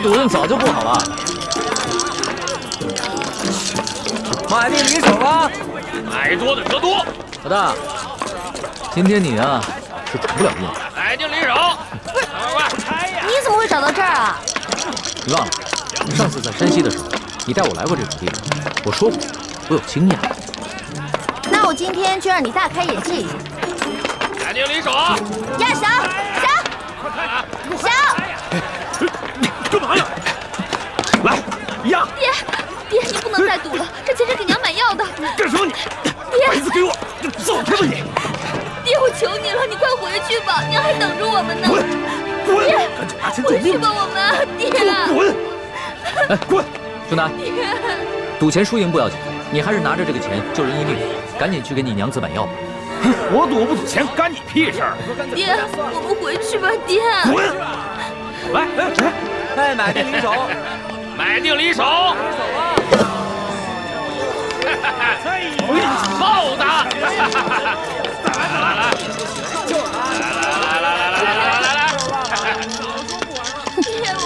赌运早就不好了。买定离手吧，买多的得多。老大，今天你啊是赌不了运。买定离手。快！你怎么会找到这儿啊？你忘了，上次在山西的时候，你带我来过这种地方，我说过我有经验。那我今天就让你大开眼界一下。买定离手。呀，小，干嘛呀？来呀！爹，你不能再赌了，这钱是给娘买药的。干什么你？爹，把椅子给我，走开吧你！爹，我求你了，你快回去吧，娘还等着我们呢。滚！爹，赶紧拿钱走回去吧，我们。爹，滚！哎，滚！兄弟，赌钱输赢不要紧，你还是拿着这个钱救人一命，赶紧去给你娘子买药吧。我赌不赌钱干你屁事儿！爹，我们回去吧，爹。滚！来，哎，买定离手，买定离手。豹子！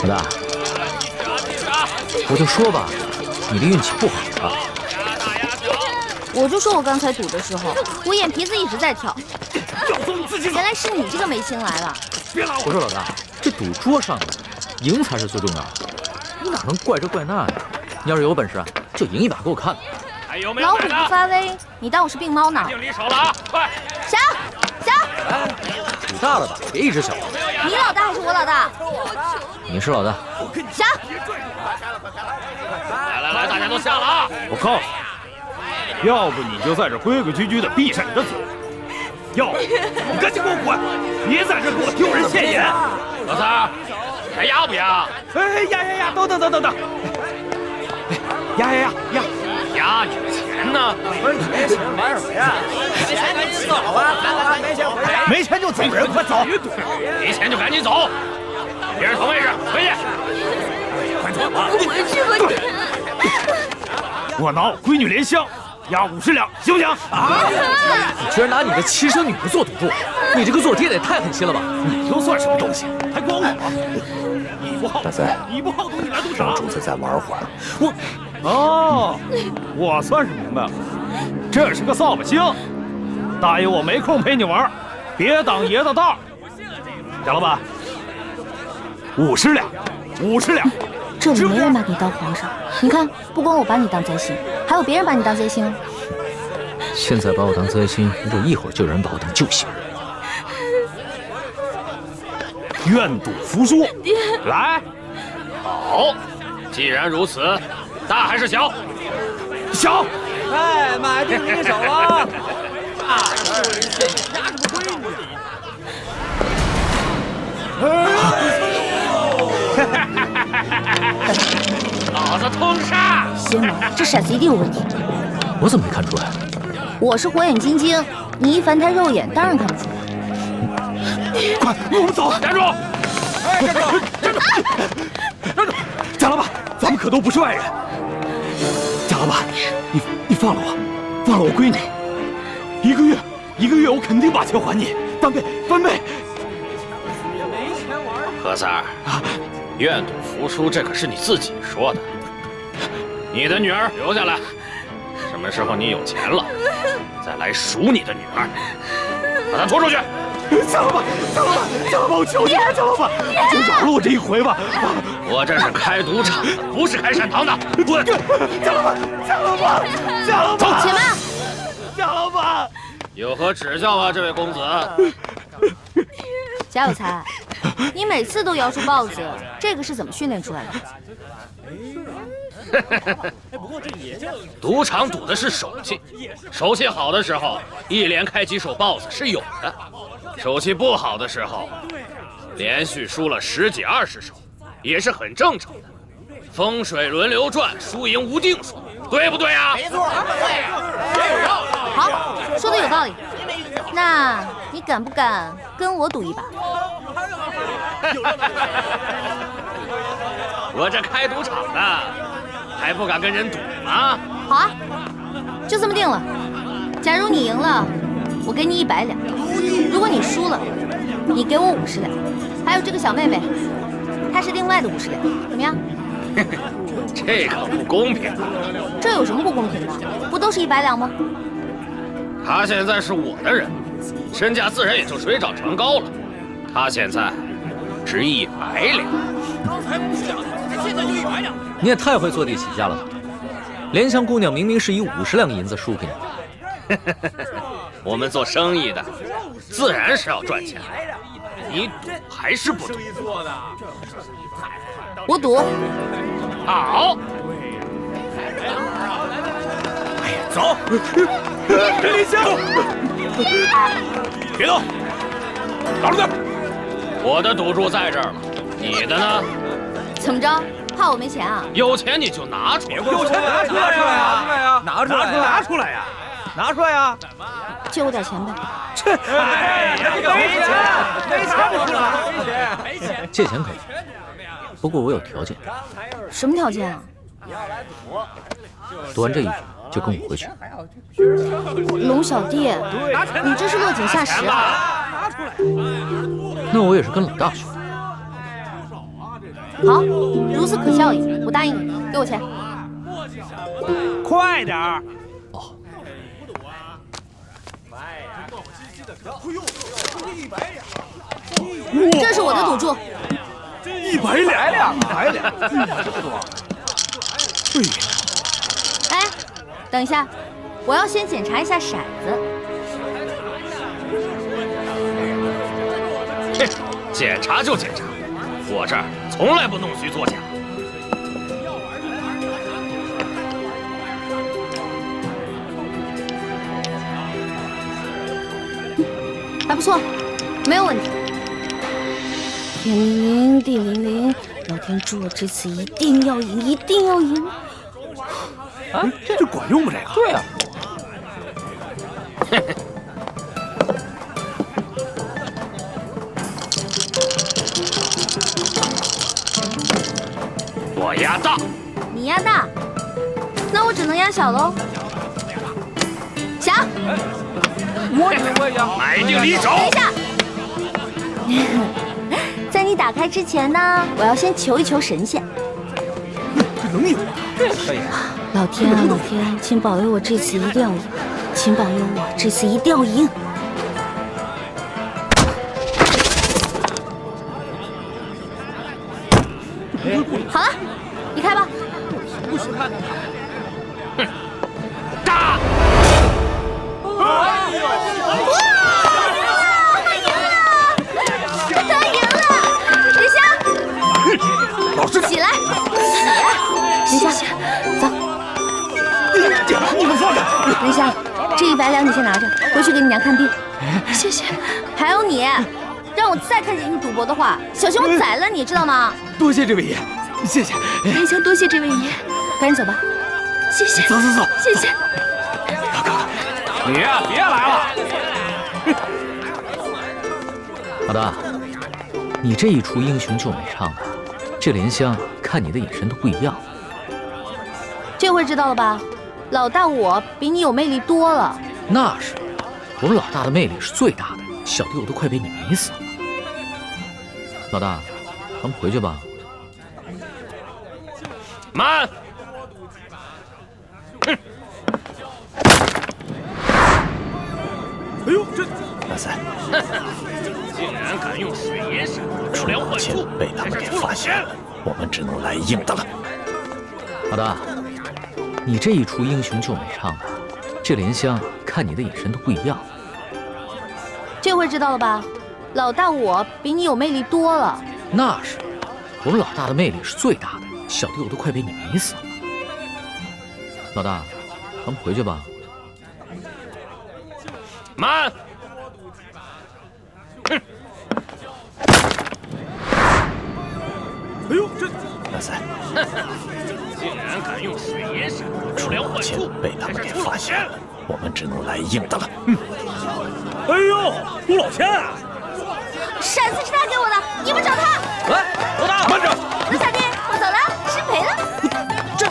老大，我就说吧，你的运气不好啊。我就说我刚才赌的时候，我眼皮子一直在跳。要走你自己走。原来是你这个没心来了。别拉我说老大，这赌桌上的赢才是最重要的，你哪能怪这怪那呀？你要是有本事，就赢一把给我看看。还有没有老虎买的？不发威，你当我是病猫呢？定离手了啊！快！小，哎，赌大了吧，别一直小。你老大还是我老大？你是老大。小，来，大家都下了啊！我告诉你，要不你就在这规规矩矩的闭上你的嘴，要不你赶紧给我滚，别在这给我丢人现眼。老三，还压不压？哎呀，等，呀，压你的钱呢？不是你没钱玩什么呀？没钱赶紧走啊！没钱回家。没钱就走人，快走！没钱就赶紧走，别人同位置，回去。快走吧！回去吧，爹。我拿我闺女莲香押50两，行不行？啊！你居然拿你的亲生女儿做赌注，你这个做爹的也太狠心了吧！你又算什么东西？还管我？你不好大贼，你不好赌，你来赌啥？让主子再玩会儿。我算是明白了，这是个扫把星。大爷，我没空陪你玩，别当爷的道。贾老板，50两，50两。这里没人把你当皇上，你看，不光我把你当贼星，还有别人把你当贼星。现在把我当贼星，不一会儿就有人把我当救星。愿赌服输，来。好，既然如此，大还是小？小。哎，买定离手了。大事人现眼，压什么闺女？老子通杀！仙王，这骰子一定有问题。我怎么没看出来？我是火眼金睛，你一凡胎肉眼，当然看不出来。快，我们走！站住！哎，站住！站住！贾老板，咱们可都不是外人。贾老板，你放了我，放了我闺女。一个月，我肯定把钱还你，翻倍。何三儿啊，愿赌服输，这可是你自己说的。你的女儿留下来，什么时候你有钱了，再来赎你的女儿。把她拖出去！贾老板，我求你了，贾老板，就饶了我这一回吧。我这是开赌场的，不是开善堂的。滚！贾老板，走，且慢。贾老板，有何指教啊，这位公子？贾有才，你每次都摇出豹子，这个是怎么训练出来的？赌场赌的是手气，手气好的时候，一连开几手豹子是有的；手气不好的时候，连续输了10几20手，也是很正常的。风水轮流转，输赢无定数，对不对啊？没错，好，说的有道理。那你敢不敢跟我赌一把？我这开赌场的，还不敢跟人赌吗？好啊，就这么定了。假如你赢了，我给你100两；如果你输了，你给我50两。还有这个小妹妹，他是另外的50两，怎么样？这可不公平。这有什么不公平的？不都是100两吗？他现在是我的人，身价自然也就水涨船高了。他现在值100两。刚才50两，现在就100两。你也太会坐地起价了吧！莲香姑娘明明是以50两银子输给你的。我们做生意的，自然是要赚钱。你赌还是不赌？我赌。好。走，莲香，别动，打住点。我的赌注在这儿了，你的呢？怎么着？怕我没钱啊？有钱你就拿出来。有钱拿出来呀！拿出来呀！拿出来呀！拿出来呀！借我点钱呗。哎呀，没钱，没钱。借钱可以，不过我有条件。什么条件啊？赌完这一局就跟我回去。龙小弟，你这是落井下石啊！那我也是跟老大学。好，如此可笑也，我答应你，给我钱。快点儿！哦，这是我的赌注。100两，100两，哎，等一下，我要先检查一下骰子。哼，检查就检查，我这儿从来不弄虚作假。还不错，没有问题。天灵灵，地灵灵，老天祝我这次一定要赢，一定要赢！啊，这管用吗？这个？对呀。我压大，你压大，那我只能压小喽。小，我也压。买定离手。等一下。在你打开之前呢，我要先求一求神仙。这能赢吗？这可以。老天啊，老天，请保佑我这次一定要赢，请保佑我这次一定要赢。好了，你开吧。不许看。哼，大。老师，起来，林香，走。你们放开！林香，这100两你先拿着，回去给你娘看病。谢谢。还有你，让我再看见你赌博的话，小心我宰了你，知道吗？多谢这位爷，谢谢。莲香，多谢这位爷，赶紧走吧。谢谢。走，谢谢。你呀，别来了。老大，你这一出英雄救美唱的，这莲香看你的眼神都不一样。这回知道了吧？老大我比你有魅力多了。那是，我们老大的魅力是最大的，小弟我都快被你迷死了。老大，咱们回去吧。慢！哼！哎呦，这大赛，竟然敢用水银闪出梁换柱，被他们给发现了，我们只能来硬的了。老大，你这一出英雄救美唱的，这莲香看你的眼神都不一样。这回知道了吧？老大我比你有魅力多了。那是，我们老大的魅力是最大的，小弟我都快被你迷死了。老大，咱们回去吧。慢！哼！哎呦，这大赛，竟然敢用水银闪出梁换柱，被他们给发现了，我们只能来硬的了。哎呦，朱老千啊！骰子是他给我的，你们找他。来，老大，慢着！卢小弟，我走了，失陪了。这，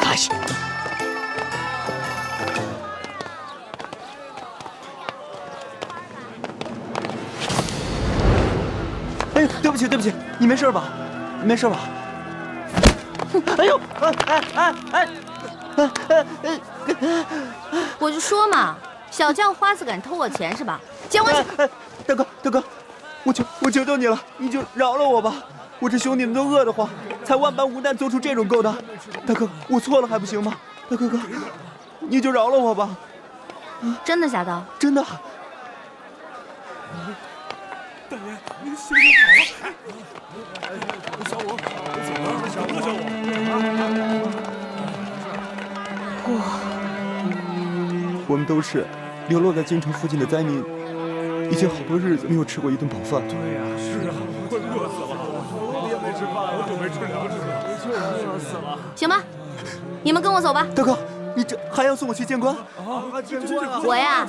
太行。哎，对不起，对不起，你没事吧？没事吧？哎呦，我就说嘛，小叫花子敢偷我钱是吧？接过去。大哥，我求求你了，你就饶了我吧！我这兄弟们都饿得慌，才万般无奈做出这种勾当。大哥，我错了还不行吗？大哥，你就饶了我吧！真的假的？真的。大爷，您兄弟好了！小五，我们都是流落在京城附近的灾民，已经好多日子没有吃过一顿饱饭。对呀，是啊，快饿死了！我也没吃饭，好久没吃粮食了，就是饿死了。行吧，你们跟我走吧。大哥，你这还要送我去见官？啊，见官啊！我呀，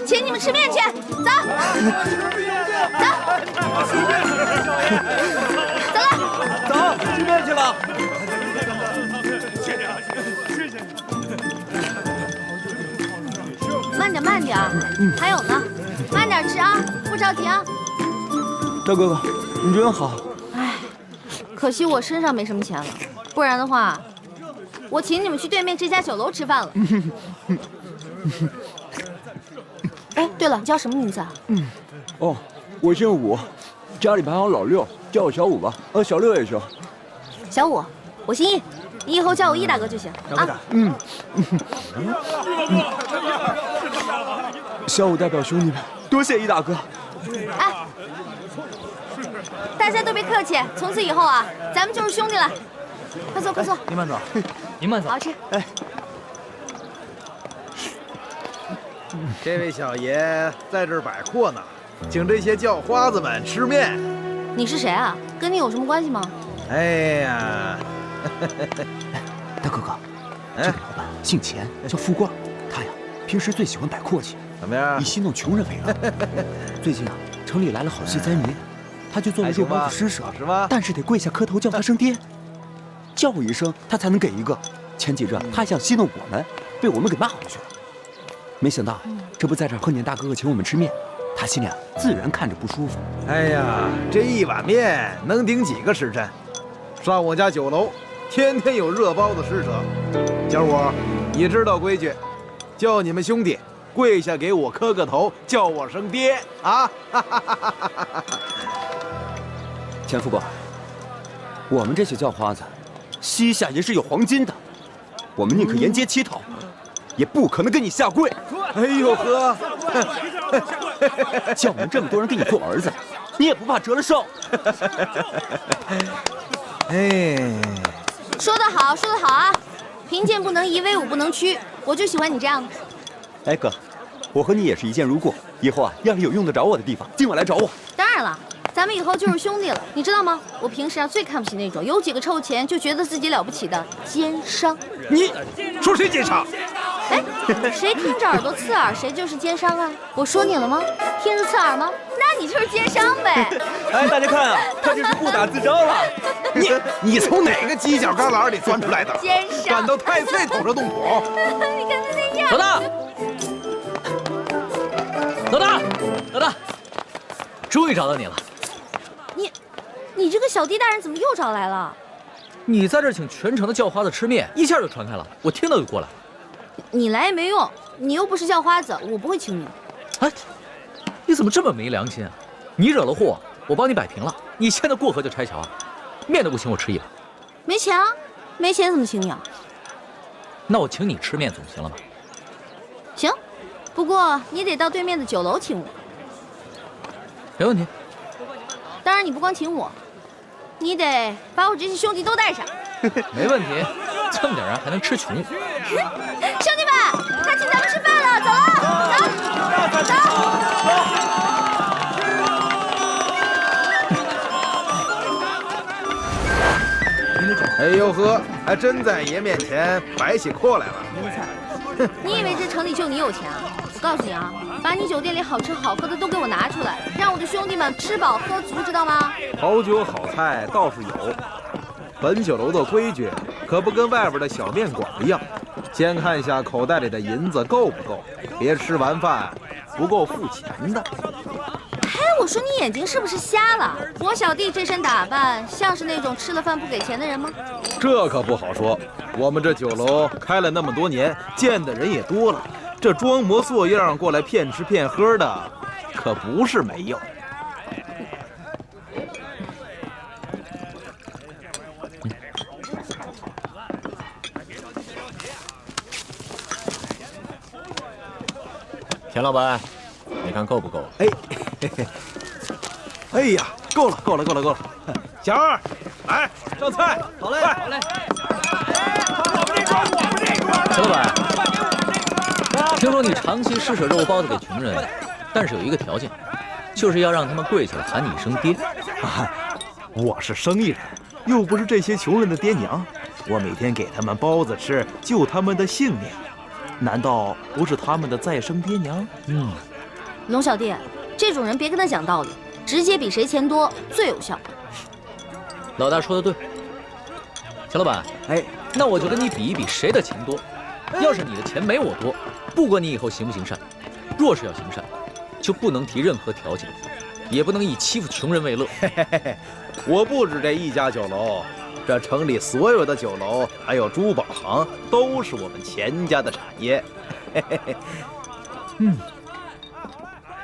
请你们吃面去，走，走了，走，吃面去了。慢点，还有呢，慢点吃啊，不着急啊。赵哥哥，你真好。哎，可惜我身上没什么钱了，不然的话，我请你们去对面这家酒楼吃饭了。哎，对了，你叫什么名字啊？哦，我姓武，家里排行老六，叫我小武吧。小六也行。小武，我姓易，你以后叫我易大哥就行啊。小武代表兄弟们，多谢易大哥。哎，大家都别客气，从此以后啊，咱们就是兄弟了。快坐，快坐。您慢走，您慢走。好好吃。哎，这位小爷在这儿摆阔呢，请这些叫花子们吃面。你是谁啊？跟你有什么关系吗？哎呀，大哥哥，这个老板姓钱，叫富贵，他呀平时最喜欢摆阔气，怎么样以？戏弄穷人为乐。最近啊，城里来了好些灾民，他就作为肉包子施舍，是吗？但是得跪下磕头叫他声爹，叫我一声他才能给一个。前几日他还想戏弄我们，被我们给骂回去了。没想到这不在这儿贺年大哥哥请我们吃面，他心里啊自然看着不舒服。哎呀，这一碗面能顶几个时辰？上我家酒楼，天天有热包子施舍。小五，你知道规矩，叫你们兄弟跪下给我磕个头，叫我声爹啊！钱富贵，我们这些叫花子，膝下也是有黄金的，我们宁可沿街乞讨，也不可能跟你下跪。哎呦呵，叫我们这么多人给你做儿子，你也不怕折了寿？哎，说得好，说得好啊！贫贱不能移，威武不能屈，我就喜欢你这样的。哎哥，我和你也是一见如故，以后啊，要是有用得着我的地方，尽管来找我。当然了，咱们以后就是兄弟了，你知道吗？我平时啊最看不起那种有几个臭钱就觉得自己了不起的奸商。你说谁奸商？哎，谁听着耳朵刺耳，谁就是奸商啊！我说你了吗？听着刺耳吗？那你就是奸商呗！哎，大家看啊，他这是不打自招了。你从哪个犄角旮旯里钻出来的？奸商！敢到太岁头上动土？你看他那样。老大，老大，老大，终于找到你了。你这个小弟大人怎么又找来了？你在这儿请全城的叫花子吃面，一下就传开了，我听到就过来。你来也没用，你又不是叫花子，我不会请你。哎，你怎么这么没良心啊？你惹了祸，我帮你摆平了，你现在过河就拆桥，面都不请我吃一碗。没钱啊？没钱怎么请你啊？那我请你吃面总行了吧？行，不过你得到对面的酒楼请我。没问题。当然你不光请我，你得把我这些兄弟都带上。没问题，这么点人还能吃穷？兄弟们，他请咱们吃饭了，走了，走。哎呦呵，还真在爷面前摆起阔来了。你以为这城里就你有钱啊？我告诉你啊，把你酒店里好吃好喝的都给我拿出来，让我的兄弟们吃饱喝足，知道吗？好酒好菜倒是有，本酒楼的规矩可不跟外边的小面馆一样，先看一下口袋里的银子够不够，别吃完饭不够付钱的。哎，我我说你眼睛是不是瞎了？我小弟这身打扮像是那种吃了饭不给钱的人吗？这可不好说。我们这酒楼开了那么多年，见的人也多了，这装模作样过来骗吃骗喝的，可不是没有。田老板，你看够不够？哎，嘿嘿，哎呀，够了，够了，够了，够了！小二，来上菜。好嘞，好嘞。陈老板，听说你长期施舍肉包子给穷人，但是有一个条件，就是要让他们跪下来喊你一声爹。啊，我是生意人，又不是这些穷人的爹娘，我每天给他们包子吃，救他们的性命。难道不是他们的再生爹娘？龙小弟，这种人别跟他讲道理，直接比谁钱多最有效。老大说的对，钱老板，哎，那我就跟你比一比谁的钱多。要是你的钱没我多，不管你以后行不行善，若是要行善，就不能提任何条件，也不能以欺负穷人为乐。我不止这一家酒楼。这城里所有的酒楼，还有珠宝行，都是我们钱家的产业。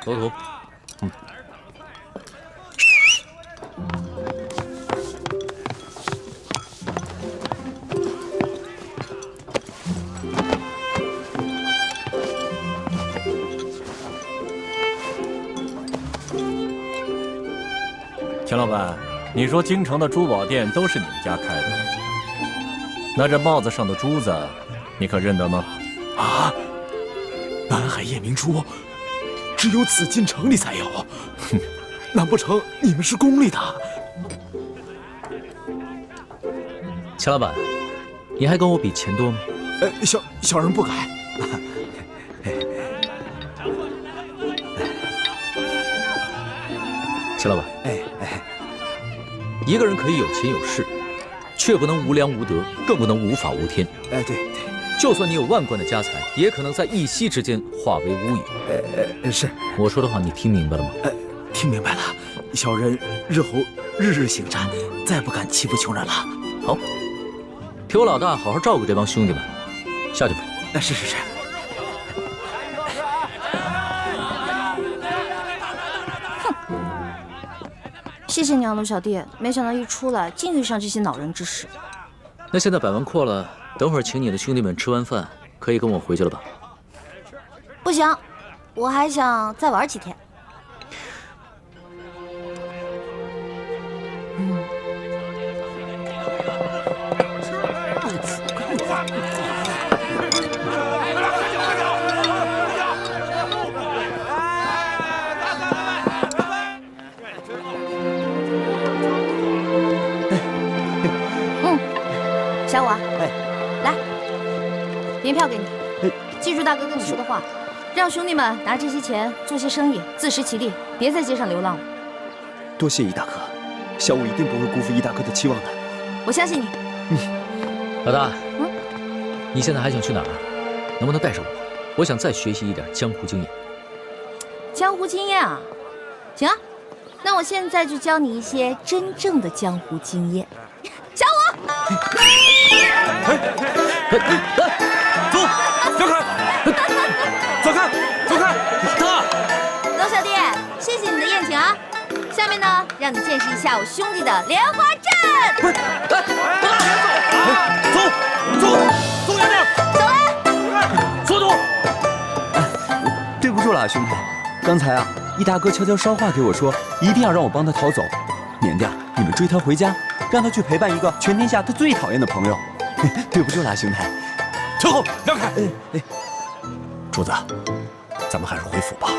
头头，钱老板，你说京城的珠宝店都是你们家开的，那这帽子上的珠子，你可认得吗？啊，南海夜明珠，只有紫禁城里才有。哼，难不成你们是宫里的？钱老板，你还跟我比钱多吗？小人不敢。钱老板，一个人可以有钱有势，却不能无良无德，更不能无法无天。对，就算你有万贯的家财，也可能在一夕之间化为乌有。是我说的话，你听明白了吗？听明白了，小人日后日日行善，再不敢欺负穷人了。好，替我老大好好照顾这帮兄弟们，下去吧。是。谢谢你啊，龙小弟，没想到一出来竟遇上这些恼人之事。那现在摆完阔了，等会儿请你的兄弟们吃完饭，可以跟我回去了吧？不行，我还想再玩几天。小五，来，银票给你，记住大哥跟你说的话，让兄弟们拿这些钱做些生意，自食其力，别在街上流浪了。多谢易大哥，小五一定不会辜负易大哥的期望的。我相信你。老大，你现在还想去哪儿？能不能带上我？我想再学习一点江湖经验。江湖经验啊，行啊，那我现在就教你一些真正的江湖经验。小五，走，让开，走开，走开！大龙小弟，谢谢你的宴请啊。下面呢，让你见识一下我兄弟的莲花阵。不是，走远点，走了，速度！对不住了，兄弟，刚才啊，易大哥悄悄捎话给我说，一定要让我帮他逃走，免得你们追他回家，让他去陪伴一个全天下他最讨厌的朋友。对不住了，兄弟。退后，让开！柱子，咱们还是回府吧。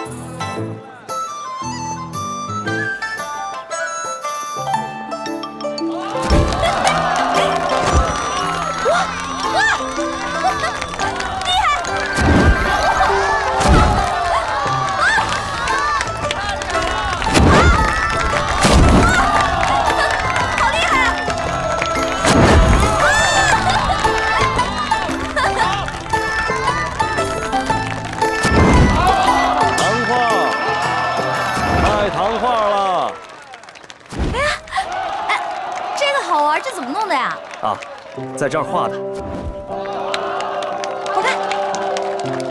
啊，在这儿画的。我看，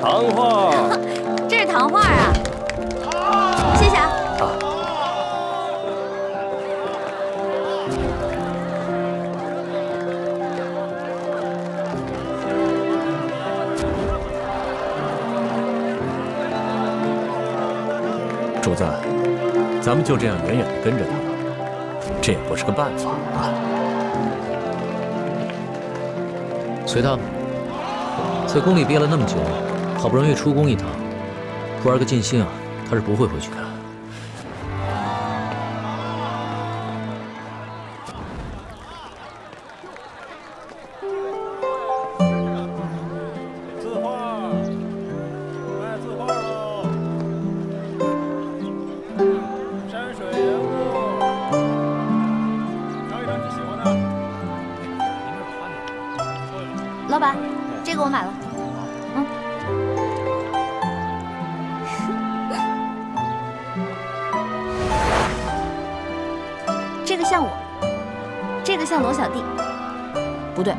糖画。这是糖画啊，谢谢啊。主子，咱们就这样远远地跟着他，这也不是个办法啊。随他吧，在宫里憋了那么久，好不容易出宫一趟，不玩个尽兴啊，他是不会回去的。老板，这个我买了。这个像我，这个像龙小弟。不对，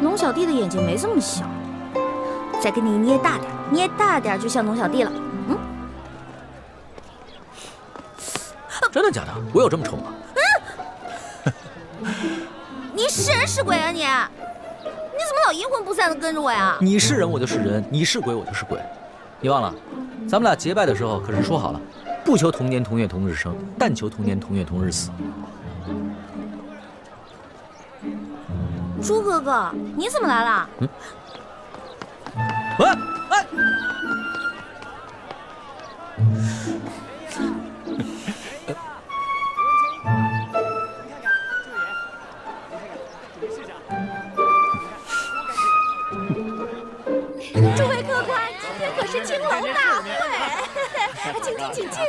龙小弟的眼睛没这么小。再给你捏大点，捏大点就像龙小弟了。真的假的？我有这么丑吗？你是人是鬼啊你？你怎么老阴魂不散的跟着我呀？你是人我就是人，你是鬼我就是鬼。你忘了，咱们俩结拜的时候可是说好了，不求同年同月同日生，但求同年同月同日死。猪哥哥，你怎么来了？喂，诸位客官，今天可是青楼大会，请进，请进。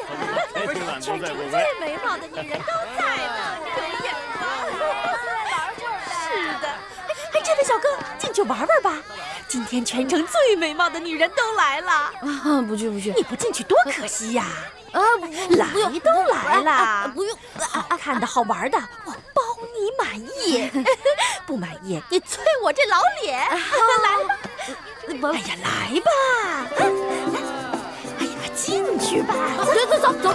全城最美貌的女人都在呢，有眼光。是的，哎，真的，小哥，进去玩玩吧。今天全城最美貌的女人都来了。啊，不去不去，你不进去多可惜呀！来都来了，不用。看到好玩的，我包你满意。不满意，你啐我这老脸。来吧。哎呀，来吧！哎呀，进去吧！走。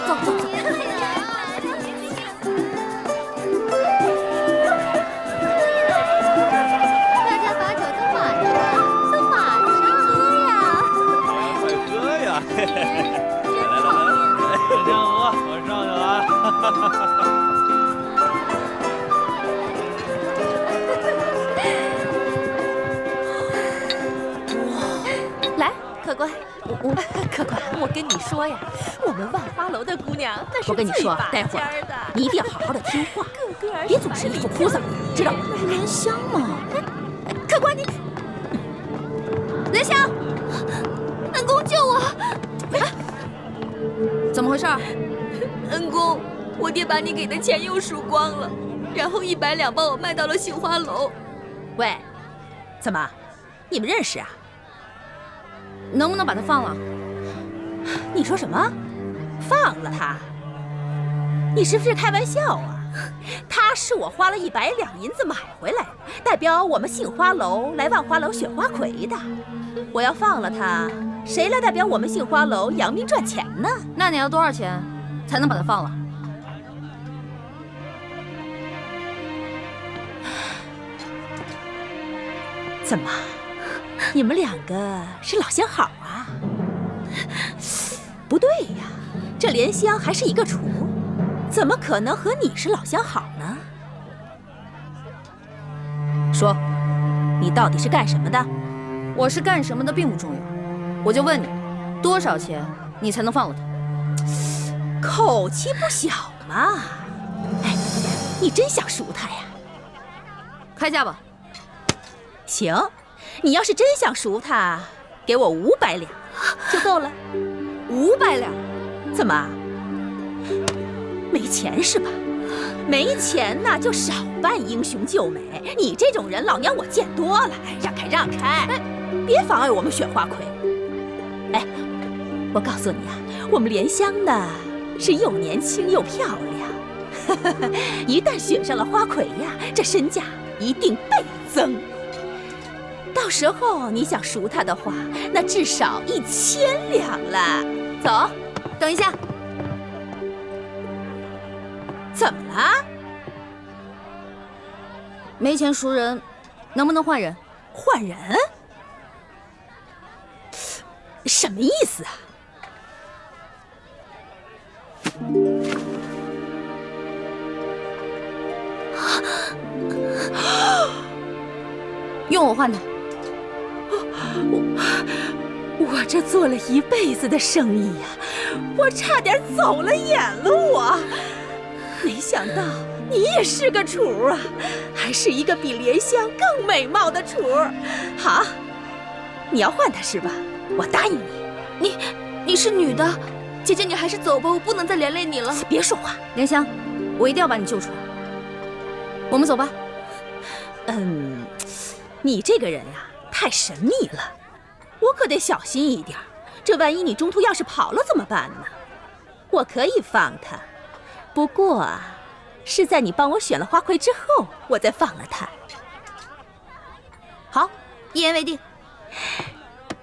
大家把酒都满上喝呀！快喝呀！真好。这样喝，我上去了来，客官，客官，我跟你说呀，我们万花楼的姑娘那是我跟你说，待会儿你一定要好好的听话，别总是一副哭丧，知道吗？莲香嘛，客官你，莲香，恩公救我！怎么回事？恩公，我爹把你给的钱又输光了，然后100两帮我卖到了杏花楼。喂，怎么，你们认识啊？能不能把他放了？你说什么？放了他？你是不是开玩笑啊？他是我花了100两银子买回来，代表我们杏花楼来万花楼选花魁的。我要放了他，谁来代表我们杏花楼扬名赚钱呢？那你要多少钱才能把他放了？怎么，你们两个是老相好啊？不对呀，这莲香还是一个厨，怎么可能和你是老相好呢？说，你到底是干什么的？我是干什么的并不重要，我就问你，多少钱你才能放了他？口气不小嘛！哎，你真想赎他呀？开价吧。行，你要是真想赎他，给我500两就够了。500两？怎么？没钱是吧？没钱那就少扮英雄救美。你这种人，老娘我见多了。让开，让开！哎，别妨碍我们选花魁。哎，我告诉你啊，我们莲香呢是又年轻又漂亮，一旦选上了花魁呀，这身价一定倍增。到时候你想赎他的话，那至少1000两了。走，等一下，怎么了？没钱赎人，能不能换人？换人？什么意思啊？用我换他。我这做了一辈子的生意呀，我差点走了眼了我。没想到你也是个厨啊，还是一个比莲香更美貌的厨。好，你要换他是吧？我答应你。你是女的，姐姐你还是走吧，我不能再连累你了。别说话，莲香，我一定要把你救出来。我们走吧。你这个人呀，太神秘了，我可得小心一点。这万一你中途要是跑了怎么办呢？我可以放他，不过啊，是在你帮我选了花魁之后，我再放了他。好，一言为定。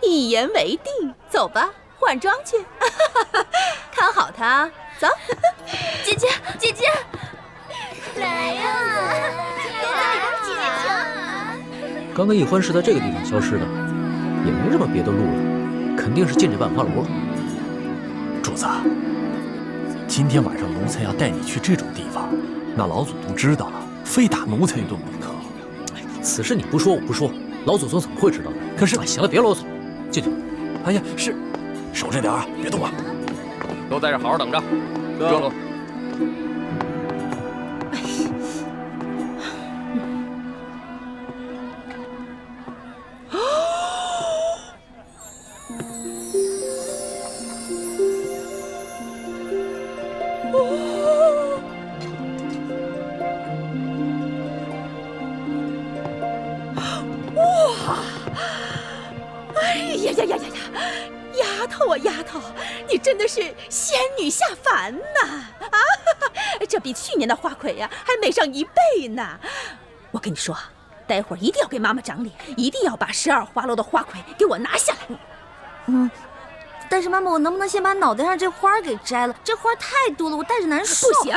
一言为定，走吧，换装去。看好他，走。姐姐，姐姐，来呀！刚刚易欢是在这个地方消失的，也没什么别的路了，肯定是进这万花楼了。主子，今天晚上奴才要带你去这种地方，那老祖宗知道了，非打奴才一顿不可。此事你不说我不说，老祖宗怎么会知道呢？可是，行了，别啰嗦，进去。哎呀，是，守着点啊，别动啊！都在这好好等着，热络。丫头，你真的是仙女下凡呐！啊，这比去年的花魁呀还美上1倍呢！我跟你说，待会儿一定要给妈妈长脸，一定要把12花楼的花魁给我拿下来。但是妈妈，我能不能先把脑袋上这花给摘了？这花太多了，我戴着难受。不行。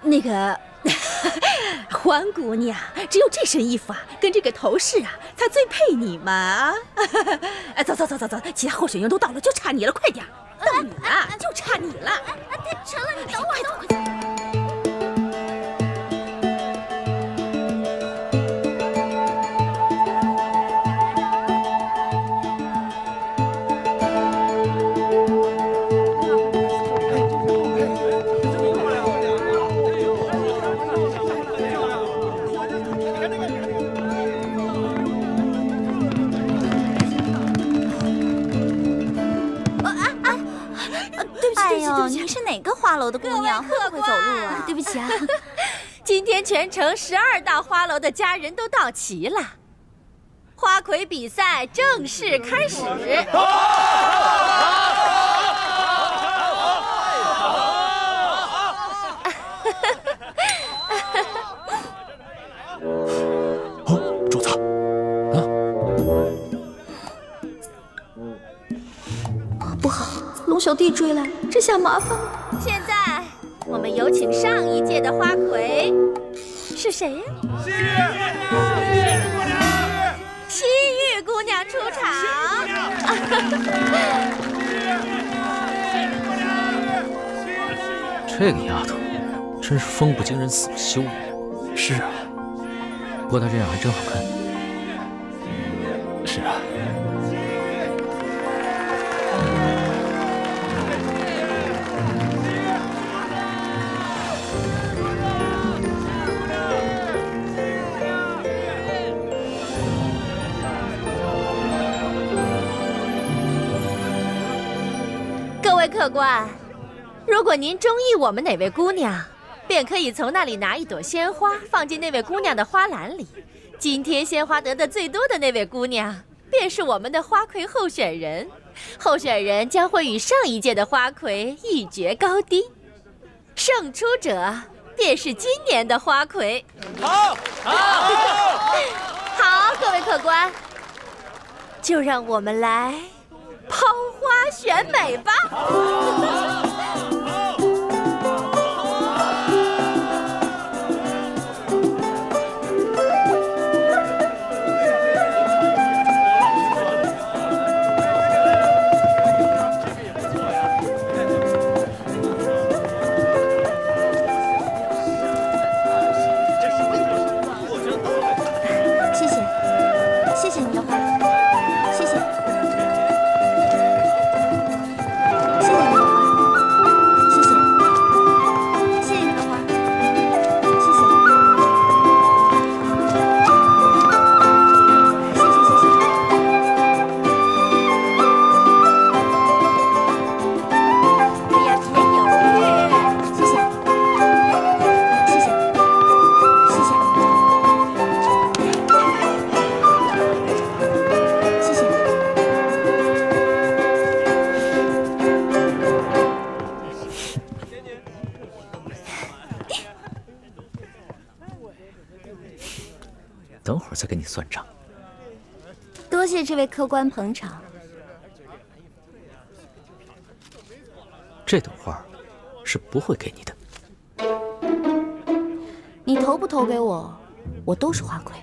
那个。欢姑娘，只有这身衣服啊，跟这个头饰啊，才最配你嘛！走，其他候选人都到了，就差你了，快点！到你了，就差你了！成了，你等会儿。您是哪个花楼的姑娘？会不会走路啊？对不起啊。今天全城12大花楼的家人都到齐了，花魁比赛正式开始。主子，不好，龙小弟追来，这下麻烦了。现在我们有请上一届的花魁，是谁呀？西域姑娘出场。这个丫头真是风不惊人死不休。是啊，不过她这样还真好看。是啊。各位客官，如果您中意我们哪位姑娘，便可以从那里拿一朵鲜花放进那位姑娘的花篮里。今天鲜花得的最多的那位姑娘，便是我们的花魁候选人。候选人将会与上一届的花魁一决高低，胜出者便是今年的花魁。好，好，各位客官，就让我们来抛花选美吧。谢谢你的花，谢谢，谢谢你的花，谢谢，谢谢你的花，谢谢，谢谢，谢谢，谢谢，谢谢，谢谢，谢等会儿再跟你算账。多谢这位客官捧场。这朵花是不会给你的。你投不投给我，我都是花魁。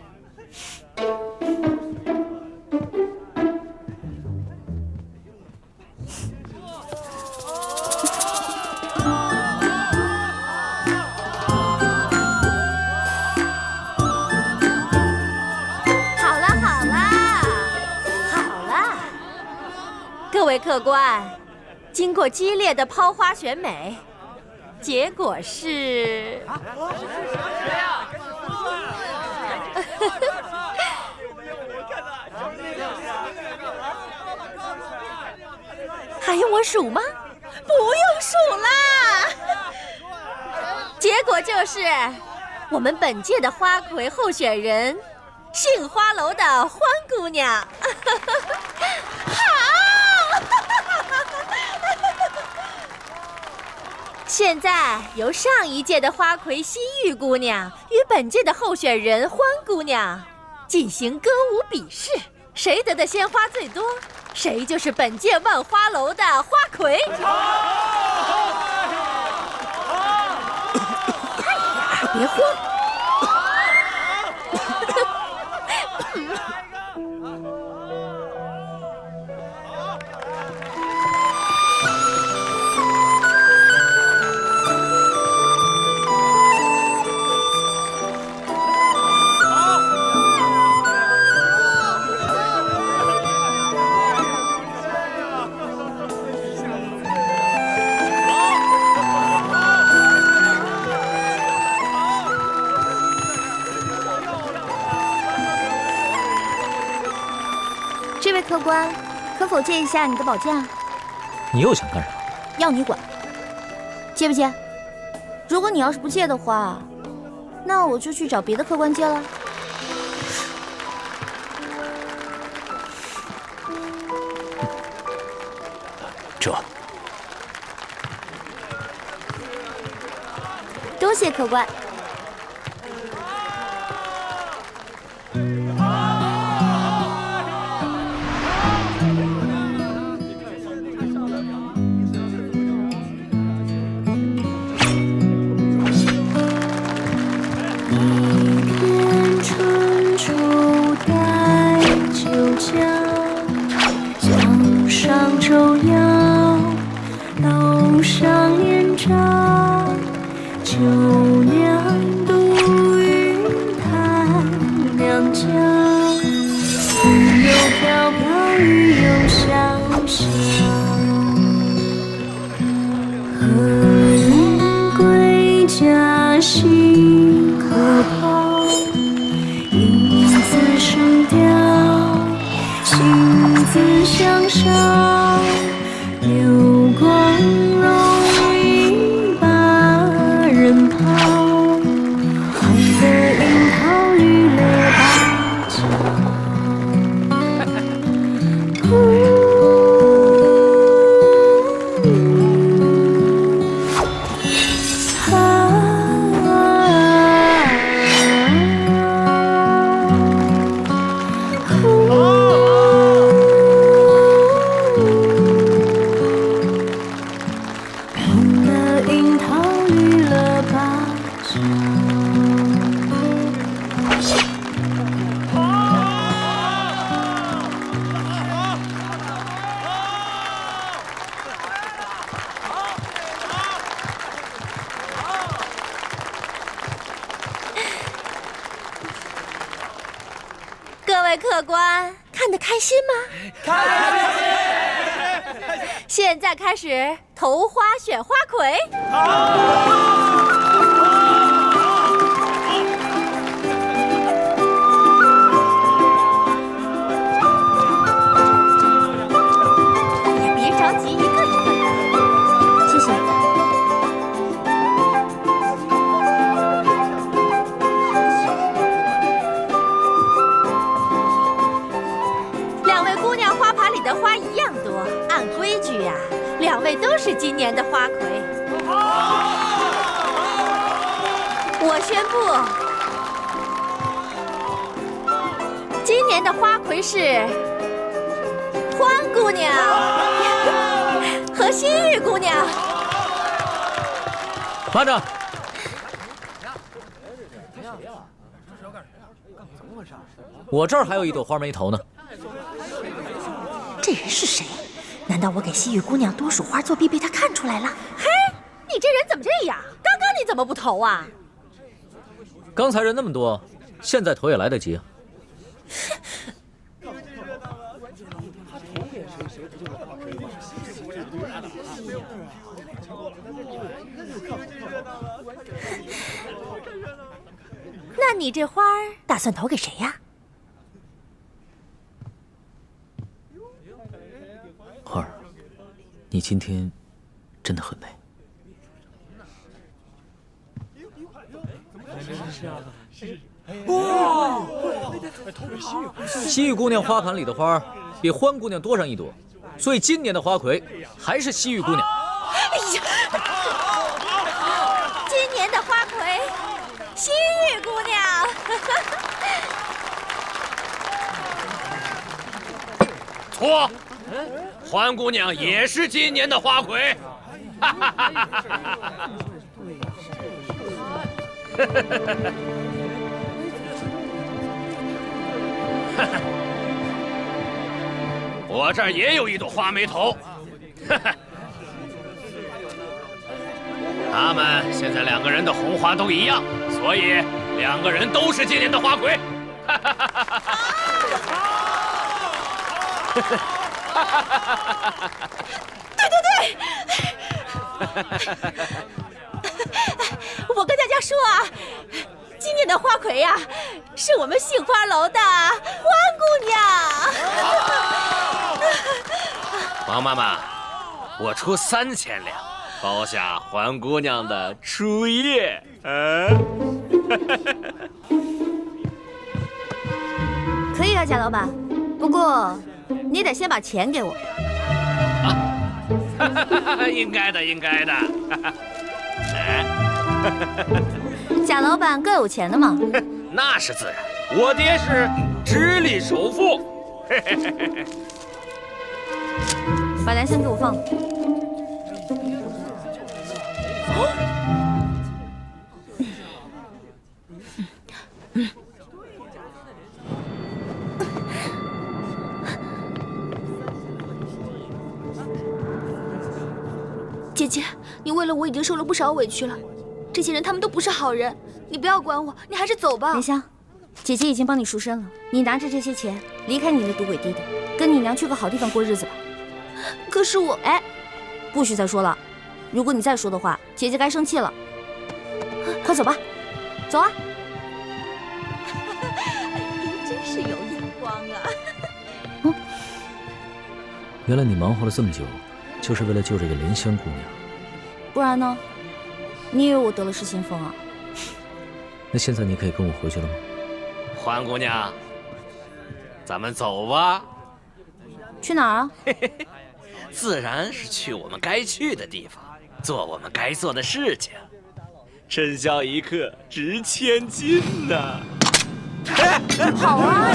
各位客官，经过激烈的抛花选美，结果是……还用我数吗？不用数啦！结果就是我们本届的花魁候选人，杏花楼的欢姑娘。现在由上一届的花魁西域姑娘与本届的候选人欢姑娘进行歌舞比试，谁得的鲜花最多，谁就是本届万花楼的花魁。别慌。这位客官，可否借一下你的宝剑？你又想干啥？要你管，借不借？如果你要是不借的话，那我就去找别的客官借了。这，多谢客官。位客官，看得开心吗？开心！现在开始投花选花魁。别着急，一个一个来。谢谢。两位姑娘花盘里的花一样多，按规矩呀，两位都是今年的花魁。我宣布，今年的花魁是欢姑娘和心玉姑娘。慢着！我这儿还有一朵花没投呢。这人是谁？难道我给西域姑娘多数花作弊被他看出来了？嘿，你这人怎么这样？刚刚你怎么不投啊？刚才人那么多，现在投也来得及啊。那你这花儿打算投给谁呀？花儿，你今天真的很美。哇！西域姑娘花盘里的花比欢姑娘多上一朵，所以今年的花魁还是西域姑娘。哎呀！今年的花魁，西域姑娘。错，欢姑娘也是今年的花魁。我这儿也有一朵花没投，他们现在两个人的红花都一样，所以两个人都是今年的花魁。对对对！我跟大家说啊，今年的花魁呀，是我们杏花楼的欢姑娘。王妈妈，我出3000两，包下欢姑娘的初夜。可以啊，贾老板，不过你得先把钱给我。应该的，应该的。贾老板更有钱的嘛。那是自然，我爹是直隶首富。把蓝香给我放了。姐姐，你为了我已经受了不少委屈了，这些人他们都不是好人，你不要管我，你还是走吧。莲香，姐姐已经帮你赎身了，你拿着这些钱离开你的赌鬼爹爹，跟你娘去个好地方过日子吧。可是我……哎，不许再说了，如果你再说的话，姐姐该生气了。快走吧，走啊！您真是有眼光啊！原来你忙活了这么久，就是为了救这个莲香姑娘。不然呢？你以为我得了失心疯啊？那现在你可以跟我回去了吗？欢姑娘，咱们走吧。去哪儿啊？自然是去我们该去的地方，做我们该做的事情。春宵一刻值千金呐！好啊！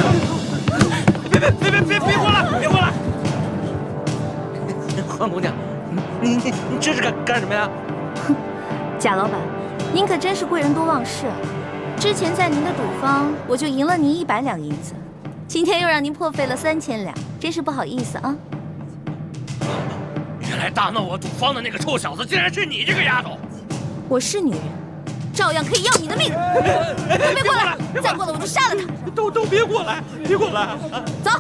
别过来！别过来！欢姑娘，你这是干什么呀？贾老板，您可真是贵人多忘事啊！之前在您的赌坊，我就赢了您100两银子，今天又让您破费了3000两，真是不好意思啊！原来大闹我赌坊的那个臭小子，竟然是你这个丫头！我是女人，照样可以要你的命。都别过来！再过来我就杀了他！都别过来！别过来！走。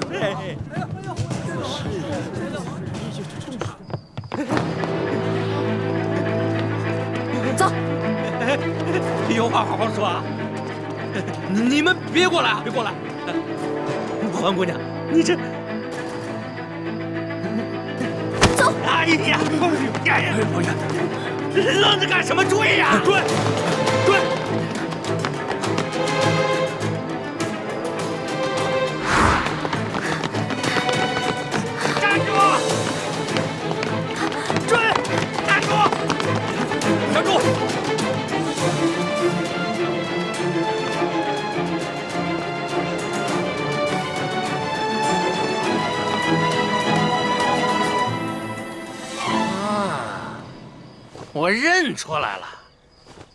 走。有话好好说啊！你们别过来啊！别过来！黄姑娘，你这……走！哎呀！朋友，愣着干什么？追呀！追！站住！追！站住！站住！我认出来了，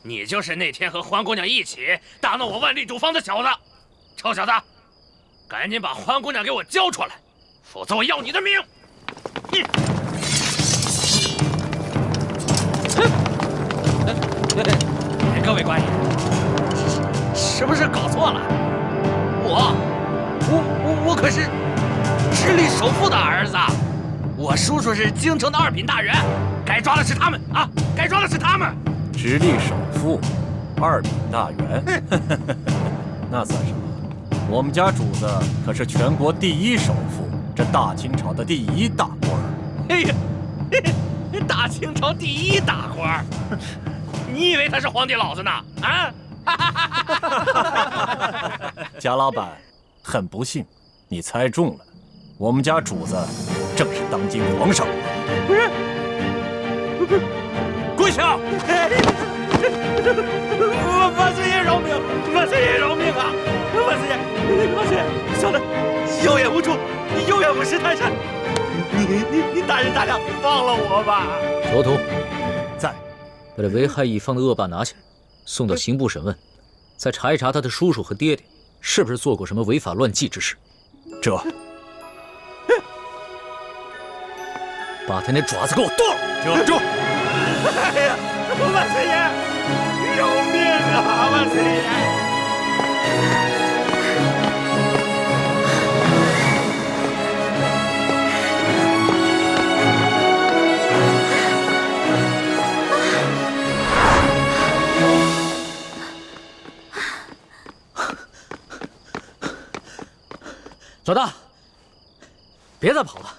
你就是那天和欢姑娘一起打闹我万历主坊的小子。臭小子，赶紧把欢姑娘给我交出来，否则我要你的命！各位官爷，是不是搞错了？我可是直隶首富的儿子，我叔叔是京城的二品大员，该抓的是他们啊！该抓的是他们。直隶首富，二品大员，那算什么？我们家主子可是全国第一首富，这大清朝的第一大官儿。哎呀，大清朝第一大官儿，你以为他是皇帝老子呢？啊！贾老板，很不幸，你猜中了，我们家主子正是当今皇上。跪下！万岁爷饶命！万岁爷饶命啊！万岁爷，小的有眼无珠，有眼无识泰山，你大人大量，放了我吧！卓图，在，把这危害一方的恶霸拿起来，送到刑部审问，再查一查他的叔叔和爹爹是不是做过什么违法乱纪之事。这，把他那爪子给我剁了！遮住！哎呀，万岁爷，饶命啊！万岁爷！老大，别再跑了！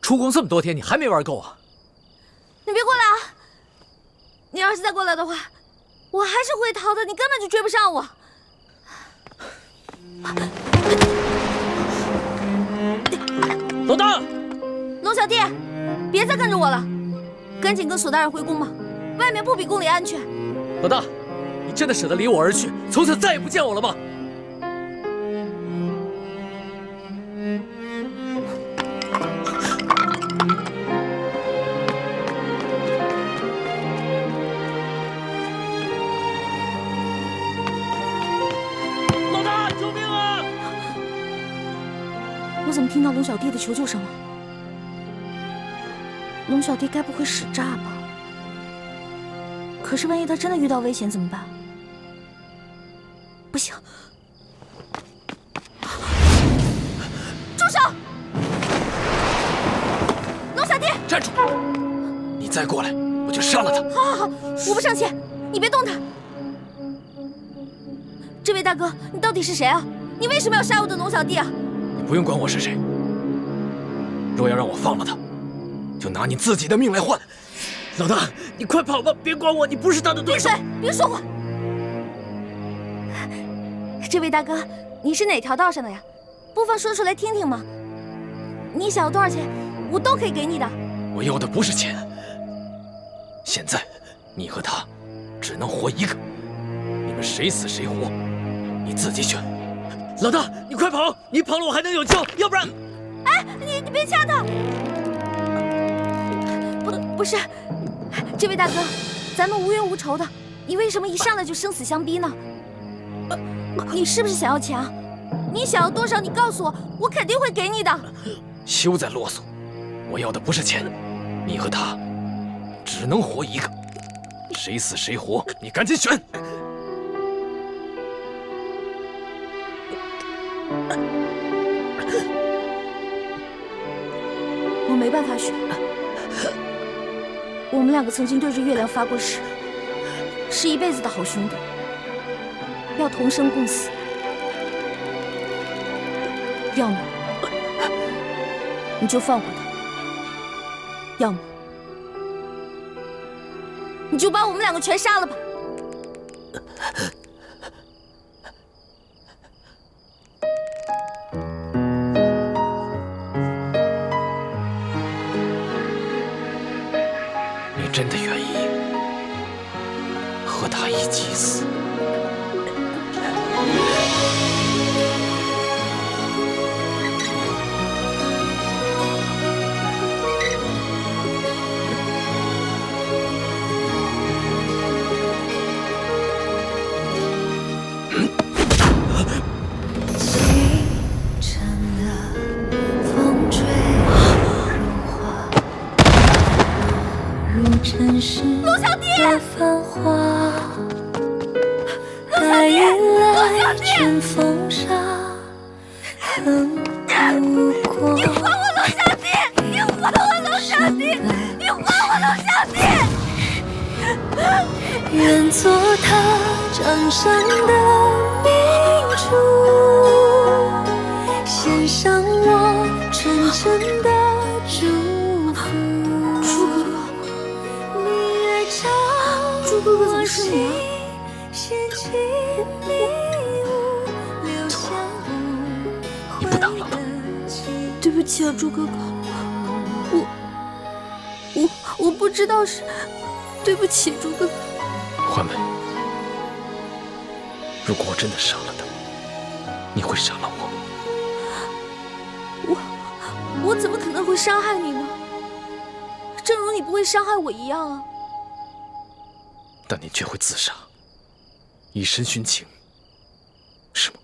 出宫这么多天，你还没玩够啊？你别过来啊！你要是再过来的话，我还是会逃的，你根本就追不上我。老大，龙小弟，别再跟着我了，赶紧跟索大人回宫吧，外面不比宫里安全。老大，你真的舍得离我而去，从此再也不见我了吗？我怎么听到龙小弟的求救声了？龙小弟该不会使诈吧？可是万一他真的遇到危险怎么办？不行！住手！龙小弟，站住！你再过来，我就杀了他！好，我不上前，你别动他。这位大哥，你到底是谁啊？你为什么要杀我的龙小弟啊？你不用管我是谁。若要让我放了他，就拿你自己的命来换。老大，你快跑吧，别管我，你不是他的对手。闭嘴，别说话。这位大哥，你是哪条道上的呀？不妨说出来听听嘛。你想要多少钱，我都可以给你的。我要的不是钱。现在，你和他只能活一个，你们谁死谁活，你自己选。老大，你快跑！你跑了我还能有救，要不然……哎，你别掐他！不是，这位大哥，咱们无冤无仇的，你为什么一上来就生死相逼呢？你是不是想要钱啊？你想要多少，你告诉我，我肯定会给你的。休再啰嗦，我要的不是钱，你和他只能活一个，谁死谁活，你赶紧选。我没办法选。我们两个曾经对着月亮发过誓，是一辈子的好兄弟，要同生共死。要么你就放过他，要么你就把我们两个全杀了吧。你真的愿意和他一起死？陆小弟！繁华，带来春风沙，恨不过。你还我陆小弟！你还我陆小弟！你还我陆小弟！愿做他掌上的明珠，献上我纯真的祝福。朱哥哥，怎么是你你不打了？对不起啊，朱哥哥，我不知道是，对不起，朱哥哥。欢梅，如果我真的杀了他，你会杀了我？我怎么可能会伤害你呢？正如你不会伤害我一样啊。但你却会自杀，以身殉情，是吗？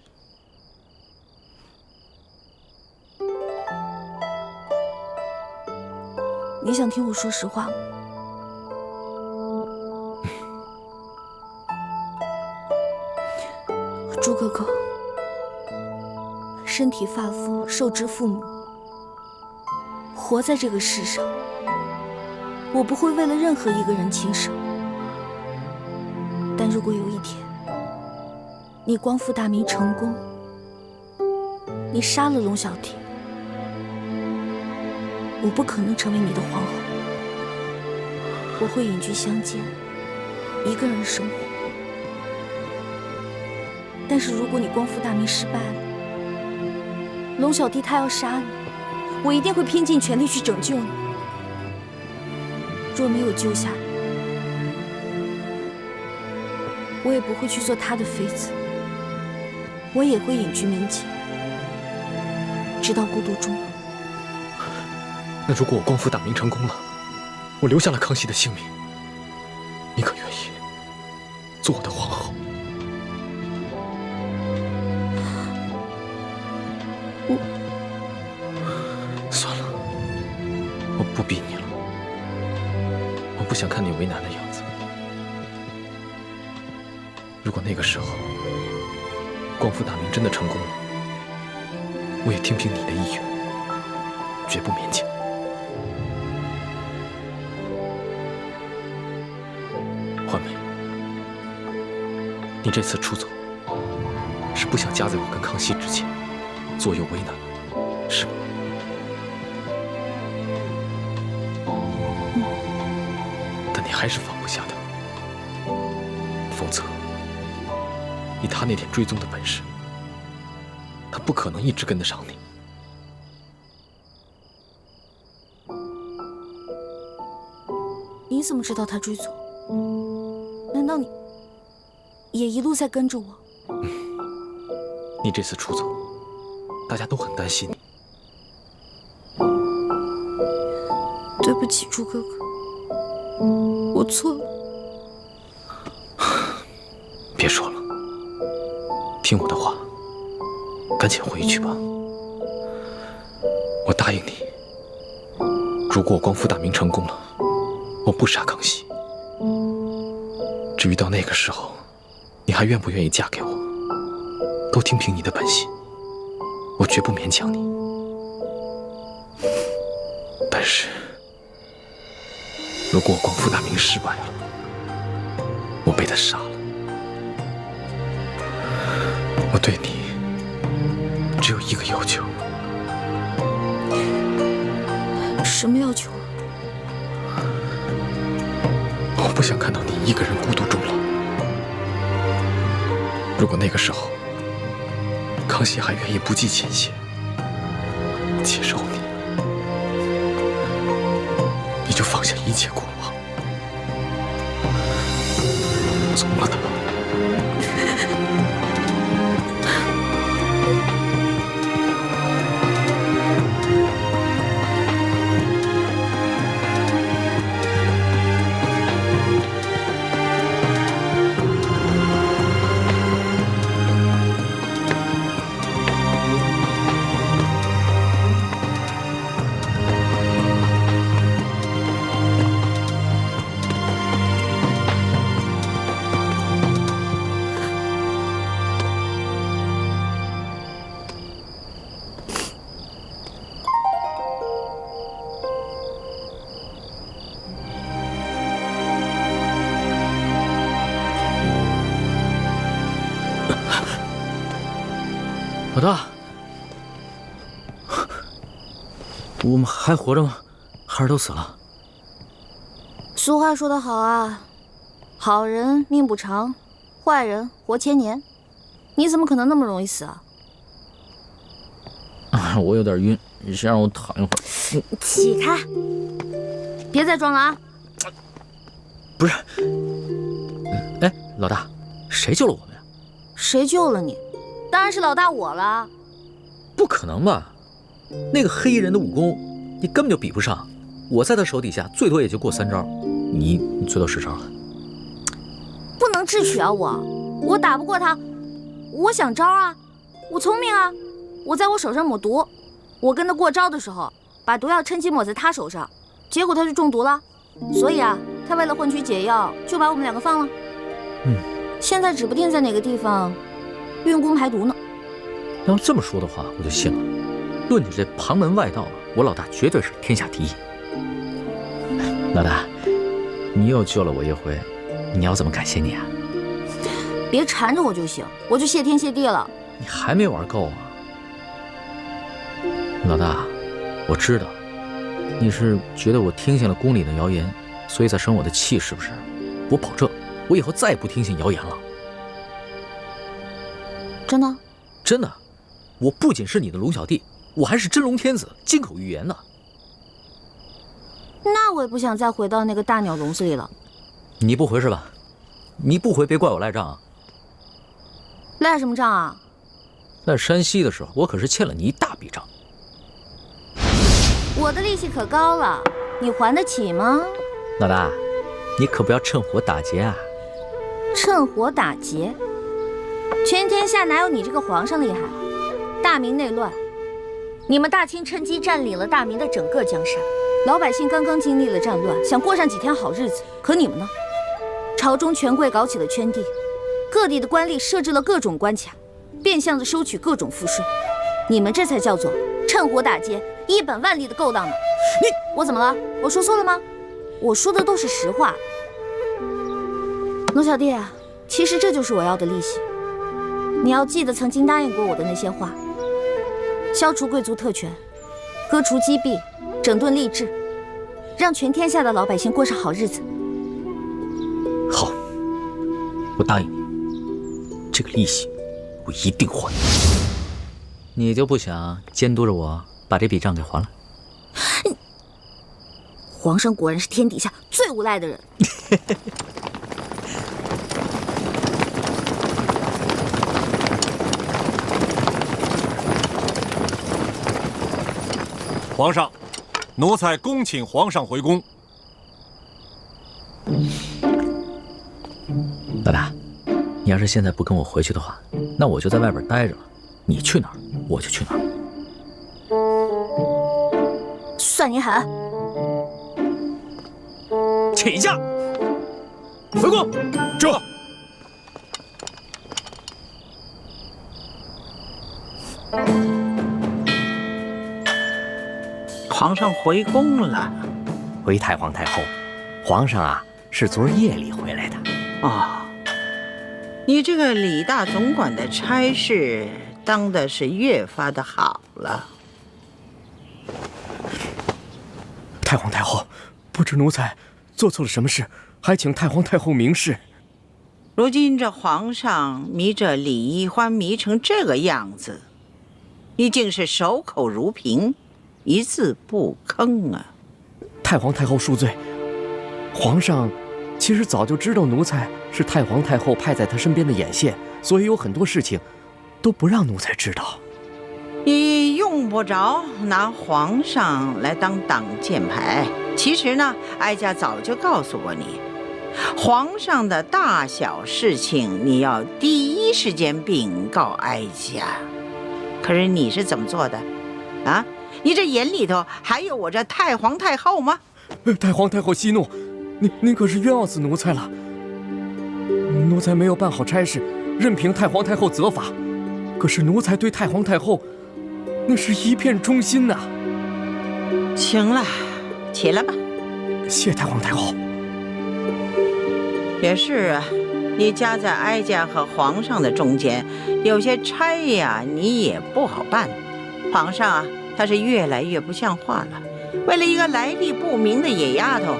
你想听我说实话吗？朱哥哥，身体发肤受之父母，活在这个世上，我不会为了任何一个人轻生。但如果有一天，你光复大明成功，你杀了龙小弟，我不可能成为你的皇后，我会隐居乡间，一个人生活。但是如果你光复大明失败了，龙小弟他要杀你，我一定会拼尽全力去拯救你。若没有救下你，我也不会去做他的妃子，我也会隐居民间，直到孤独终老。那如果我光复大明成功了，我留下了康熙的性命，你可愿意做我的皇后？算了，我不逼你了，我不想看你为难的样子。如果那个时候光复大明真的成功了，我也听凭你的意愿，绝不勉强。欢梅，你这次出走是不想夹在我跟康熙之间，左右为难，是吗？但你还是放不下他，否则以他那点追踪的本事，他不可能一直跟得上你。你怎么知道他追踪？难道你也一路在跟着我？你这次出走，大家都很担心你。对不起，朱哥哥，我错了。别说了，听我的话，赶紧回去吧。我答应你，如果我光复大明成功了，我不杀康熙，至于到那个时候，你还愿不愿意嫁给我，都听凭你的本心，我绝不勉强你。但是，如果我光复大明失败了，我被他杀了，我对你只有一个要求。什么要求？我不想看到你一个人孤独终老。如果那个时候，康熙还愿意不计前嫌接受你，你就放下一切过往，从了他。老大，我们还活着吗？还是都死了？俗话说得好啊，好人命不长，坏人活千年。你怎么可能那么容易死啊？我有点晕，你先让我躺一会儿。起开，别再装了啊！不是，哎，老大，谁救了我们呀？谁救了你？当然是老大我了。不可能吧？那个黑衣人的武功，你根本就比不上。我在他手底下，最多也就过3招，你最多10招了。不能智取啊！我打不过他，我想招啊，我聪明啊，我在我手上抹毒，我跟他过招的时候，把毒药趁机抹在他手上，结果他就中毒了。所以啊，他为了换取解药，就把我们2个放了。现在指不定在哪个地方运功排毒呢。要这么说的话，我就信了。论你这旁门外道，我老大绝对是天下第一。老大，你又救了我一回，你要怎么感谢你啊？别缠着我就行，我就谢天谢地了。你还没玩够啊？老大，我知道你是觉得我听信了宫里的谣言，所以才生我的气，是不是？我保证，我以后再也不听信谣言了。真的？真的，我不仅是你的龙小弟，我还是真龙天子，金口玉言的。那我也不想再回到那个大鸟笼子里了。你不回是吧？你不回，别怪我赖账啊。赖什么账啊？在山西的时候，我可是欠了你一大笔账。我的利息可高了，你还得起吗？老大，你可不要趁火打劫啊！趁火打劫？全天下哪有你这个皇上厉害？大明内乱，你们大清趁机占领了大明的整个江山，老百姓刚刚经历了战乱，想过上几天好日子，可你们呢？朝中权贵搞起了圈地，各地的官吏设置了各种关卡，变相的收取各种赋税，你们这才叫做趁火打劫，一本万利的勾当呢！我怎么了？我说错了吗？我说的都是实话。龙小弟啊，其实这就是我要的利息。你要记得曾经答应过我的那些话：消除贵族特权，割除积弊，整顿吏治，让全天下的老百姓过上好日子。好，我答应你，这个利息我一定还。你就不想监督着我把这笔账给还了？皇上果然是天底下最无赖的人。皇上，奴才恭请皇上回宫。老大，你要是现在不跟我回去的话，那我就在外边待着了。你去哪儿，我就去哪儿。算你狠！起驾！回宫。这。皇上回宫了。回太皇太后，皇上啊是昨儿夜里回来的。哦，你这个李大总管的差事当的是越发的好了。太皇太后，不知奴才做错了什么事，还请太皇太后明示。如今这皇上迷着李易欢迷成这个样子，你竟是守口如瓶，一字不吭啊！太皇太后恕罪，皇上其实早就知道奴才是太皇太后派在他身边的眼线，所以有很多事情都不让奴才知道。你用不着拿皇上来当挡箭牌。其实呢，哀家早就告诉过你，皇上的大小事情你要第一时间禀告哀家。可是你是怎么做的啊？你这眼里头还有我这太皇太后吗？太皇太后息怒，您可是冤枉死奴才了。奴才没有办好差事，任凭太皇太后责罚。可是奴才对太皇太后那是一片忠心呐。行了，起来吧。谢太皇太后。也是啊，你夹在哀家和皇上的中间，有些差呀你也不好办。皇上啊，他是越来越不像话了。为了一个来历不明的野丫头，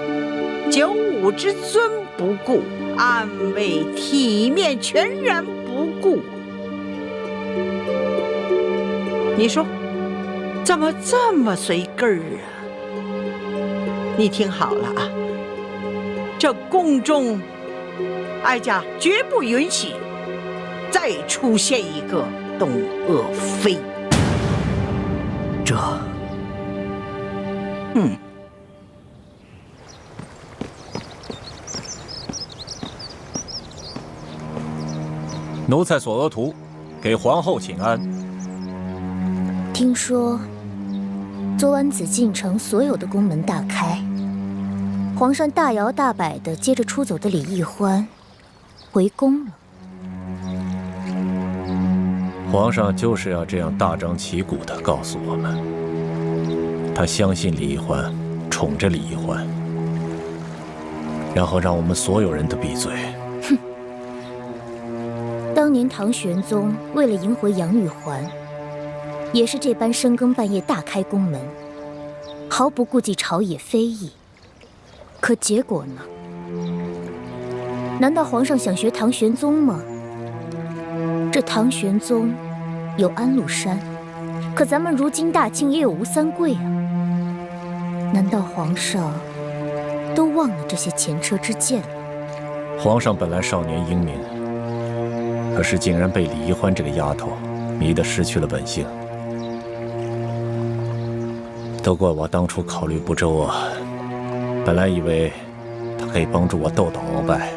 九五之尊不顾，安危体面全然不顾。你说怎么这么随根儿啊？你听好了啊，这宫中哀家绝不允许再出现一个董鄂妃。奴才索额图，给皇后请安。听说昨晚紫禁城所有的宫门大开，皇上大摇大摆地接着出走的李易欢回宫了。皇上就是要这样大张旗鼓地告诉我们，他相信李易欢，宠着李易欢，然后让我们所有人都闭嘴。哼！当年唐玄宗为了迎回杨玉环，也是这般深更半夜大开宫门，毫不顾忌朝野非议。可结果呢？难道皇上想学唐玄宗吗？这唐玄宗有安禄山，可咱们如今大清也有吴三桂啊。难道皇上都忘了这些前车之鉴了？皇上本来少年英明，可是竟然被李易欢这个丫头迷得失去了本性。都怪我当初考虑不周啊！本来以为她可以帮助我斗倒鳌拜，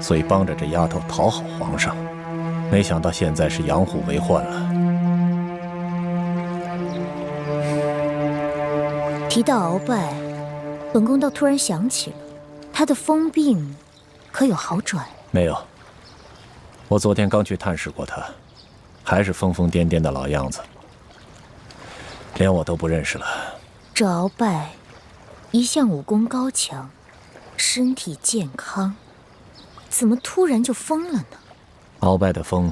所以帮着这丫头讨好皇上，没想到现在是养虎为患了。提到鳌拜，本宫倒突然想起了，他的疯病可有好转？没有，我昨天刚去探视过他，还是疯疯癫癫的老样子，连我都不认识了。这鳌拜一向武功高强，身体健康，怎么突然就疯了呢？鳌拜的疯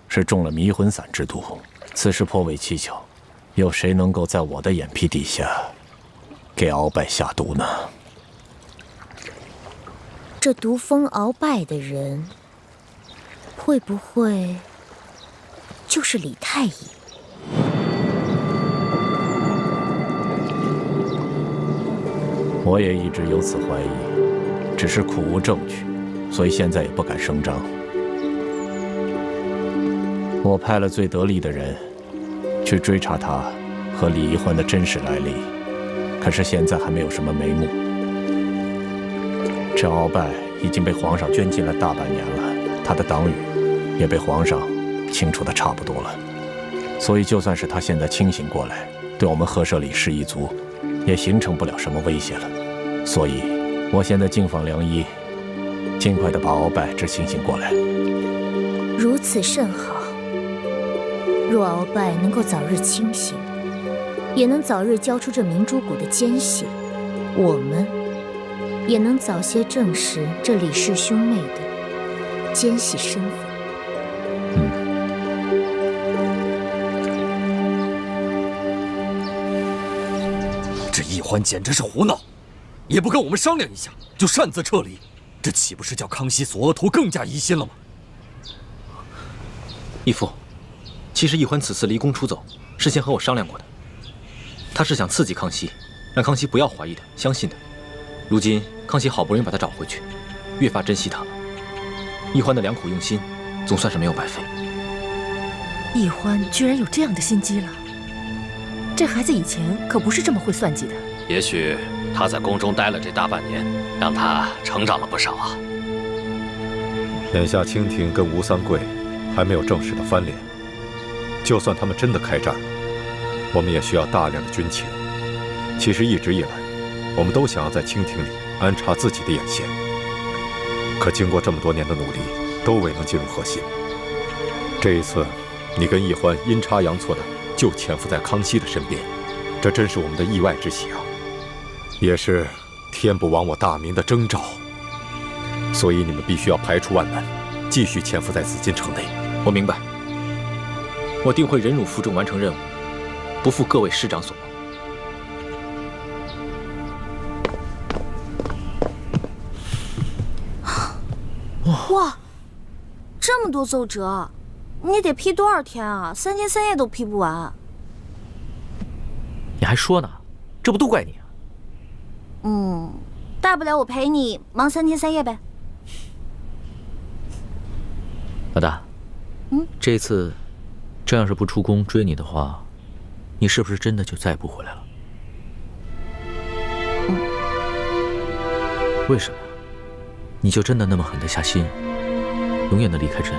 是中了迷魂散之毒，此事颇为蹊跷，有谁能够在我的眼皮底下给鳌拜下毒呢？这毒疯鳌拜的人，会不会就是李太医？我也一直有此怀疑，只是苦无证据，所以现在也不敢声张。我派了最得力的人去追查他和李易欢的真实来历，可是现在还没有什么眉目。这鳌拜已经被皇上圈禁了大半年了，他的党羽也被皇上清除的差不多了，所以就算是他现在清醒过来，对我们赫舍李氏一族也形成不了什么威胁了。所以我现在敬访良医，尽快的把鳌拜之清醒过来。如此甚好。若鳌拜能够早日清醒，也能早日交出这明珠谷的奸细，我们也能早些证实这李氏兄妹的奸细身份。这易欢简直是胡闹，也不跟我们商量一下就擅自撤离，这岂不是叫康熙索额图更加疑心了吗？义父，其实易欢此次离宫出走，事先和我商量过的。他是想刺激康熙，让康熙不要怀疑他，相信他。如今康熙好不容易把他找回去，越发珍惜他了。易欢的良苦用心，总算是没有白费。易欢居然有这样的心机了，这孩子以前可不是这么会算计的。也许他在宫中待了这大半年，让他成长了不少啊。眼下清廷跟吴三桂还没有正式的翻脸，就算他们真的开战了，我们也需要大量的军情。其实一直以来，我们都想要在清廷里安插自己的眼线，可经过这么多年的努力，都未能进入核心。这一次，你跟易欢阴差阳错的就潜伏在康熙的身边，这真是我们的意外之喜啊，也是天不亡我大明的征兆。所以你们必须要排除万难，继续潜伏在紫禁城内。我明白，我定会忍辱负重完成任务，不负各位师长所望。哇，这么多奏折，你得批多少天啊？3天3夜都批不完。你还说呢？这不都怪你啊！大不了我陪你忙3天3夜呗。老大，这次真要是不出宫追你的话，你是不是真的就再也不回来了？为什么呀？你就真的那么狠得下心，永远的离开朕？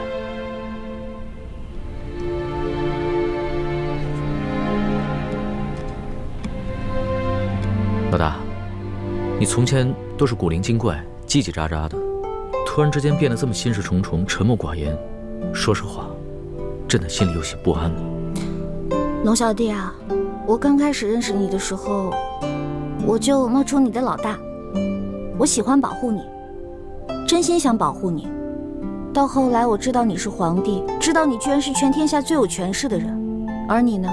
老大，你从前都是古灵精怪、叽叽喳喳的，突然之间变得这么心事重重、沉默寡言，说实话，朕的心里有些不安了。龙小弟啊，我刚开始认识你的时候，我就冒充你的老大，我喜欢保护你，真心想保护你。到后来我知道你是皇帝，知道你居然是全天下最有权势的人，而你呢，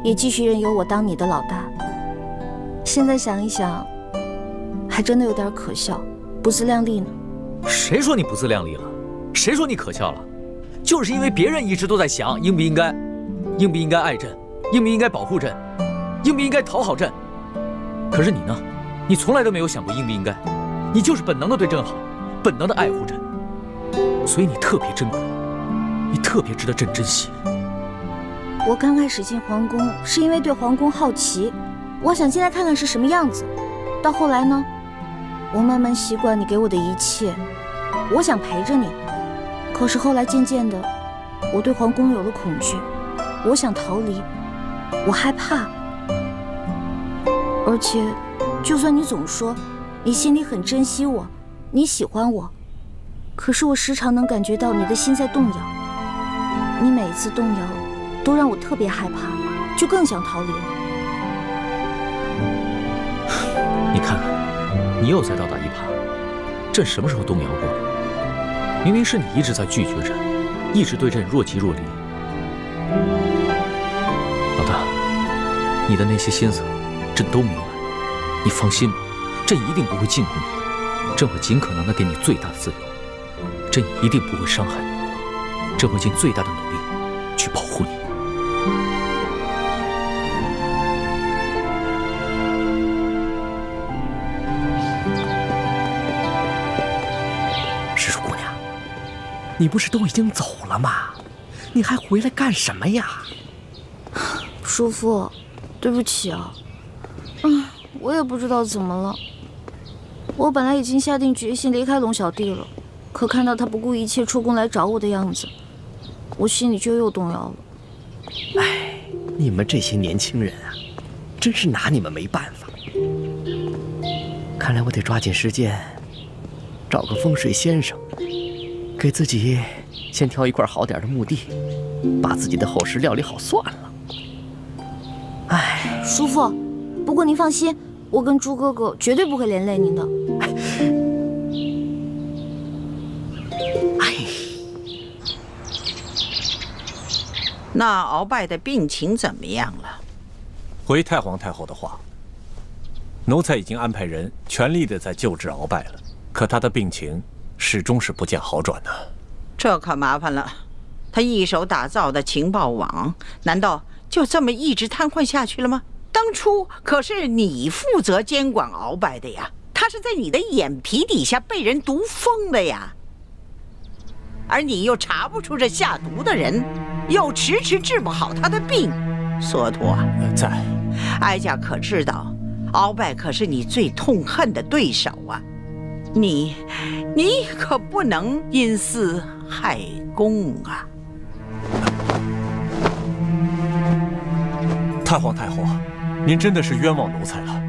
也继续任由我当你的老大。现在想一想，还真的有点可笑，不自量力呢。谁说你不自量力了？谁说你可笑了？就是因为别人一直都在想应不应该爱朕，应不应该保护朕，应不应该讨好朕。可是你呢？你从来都没有想过应不应该，你就是本能的对朕好，本能的爱护朕，所以你特别珍贵，你特别值得朕珍惜。我刚开始进皇宫是因为对皇宫好奇，我想进来看看是什么样子。到后来呢，我慢慢习惯你给我的一切，我想陪着你。可是后来渐渐的，我对皇宫有了恐惧，我想逃离，我害怕。而且，就算你总说你心里很珍惜我，你喜欢我，可是我时常能感觉到你的心在动摇。你每一次动摇，都让我特别害怕，就更想逃离了。你看看，你又在倒打一耙。朕什么时候动摇过？明明是你一直在拒绝朕，一直对朕若即若离。老大，你的那些心思，朕都明白。你放心吧，朕一定不会禁锢你，朕会尽可能的给你最大的自由，朕一定不会伤害你，朕会尽最大的努力去保护你。施主姑娘，你不是都已经走了吗？你还回来干什么呀？叔父，对不起啊。我也不知道怎么了。我本来已经下定决心离开龙小弟了，可看到他不顾一切出宫来找我的样子，我心里就又动摇了。哎，你们这些年轻人啊，真是拿你们没办法。看来我得抓紧时间找个风水先生，给自己先挑一块好点的墓地，把自己的后事料理好算了。哎，叔父，不过您放心，我跟猪哥哥绝对不会连累您的。那鳌拜的病情怎么样了？回太皇太后的话，奴才已经安排人全力的在救治鳌拜了，可他的病情始终是不见好转呢。这可麻烦了，他一手打造的情报网，难道就这么一直瘫痪下去了吗？当初可是你负责监管鳌拜的呀，他是在你的眼皮底下被人毒疯的呀，而你又查不出这下毒的人，又迟迟治不好他的病。索陀，在，哀家可知道，鳌拜可是你最痛恨的对手啊，你可不能因私害公啊！太皇太后，您真的是冤枉奴才了。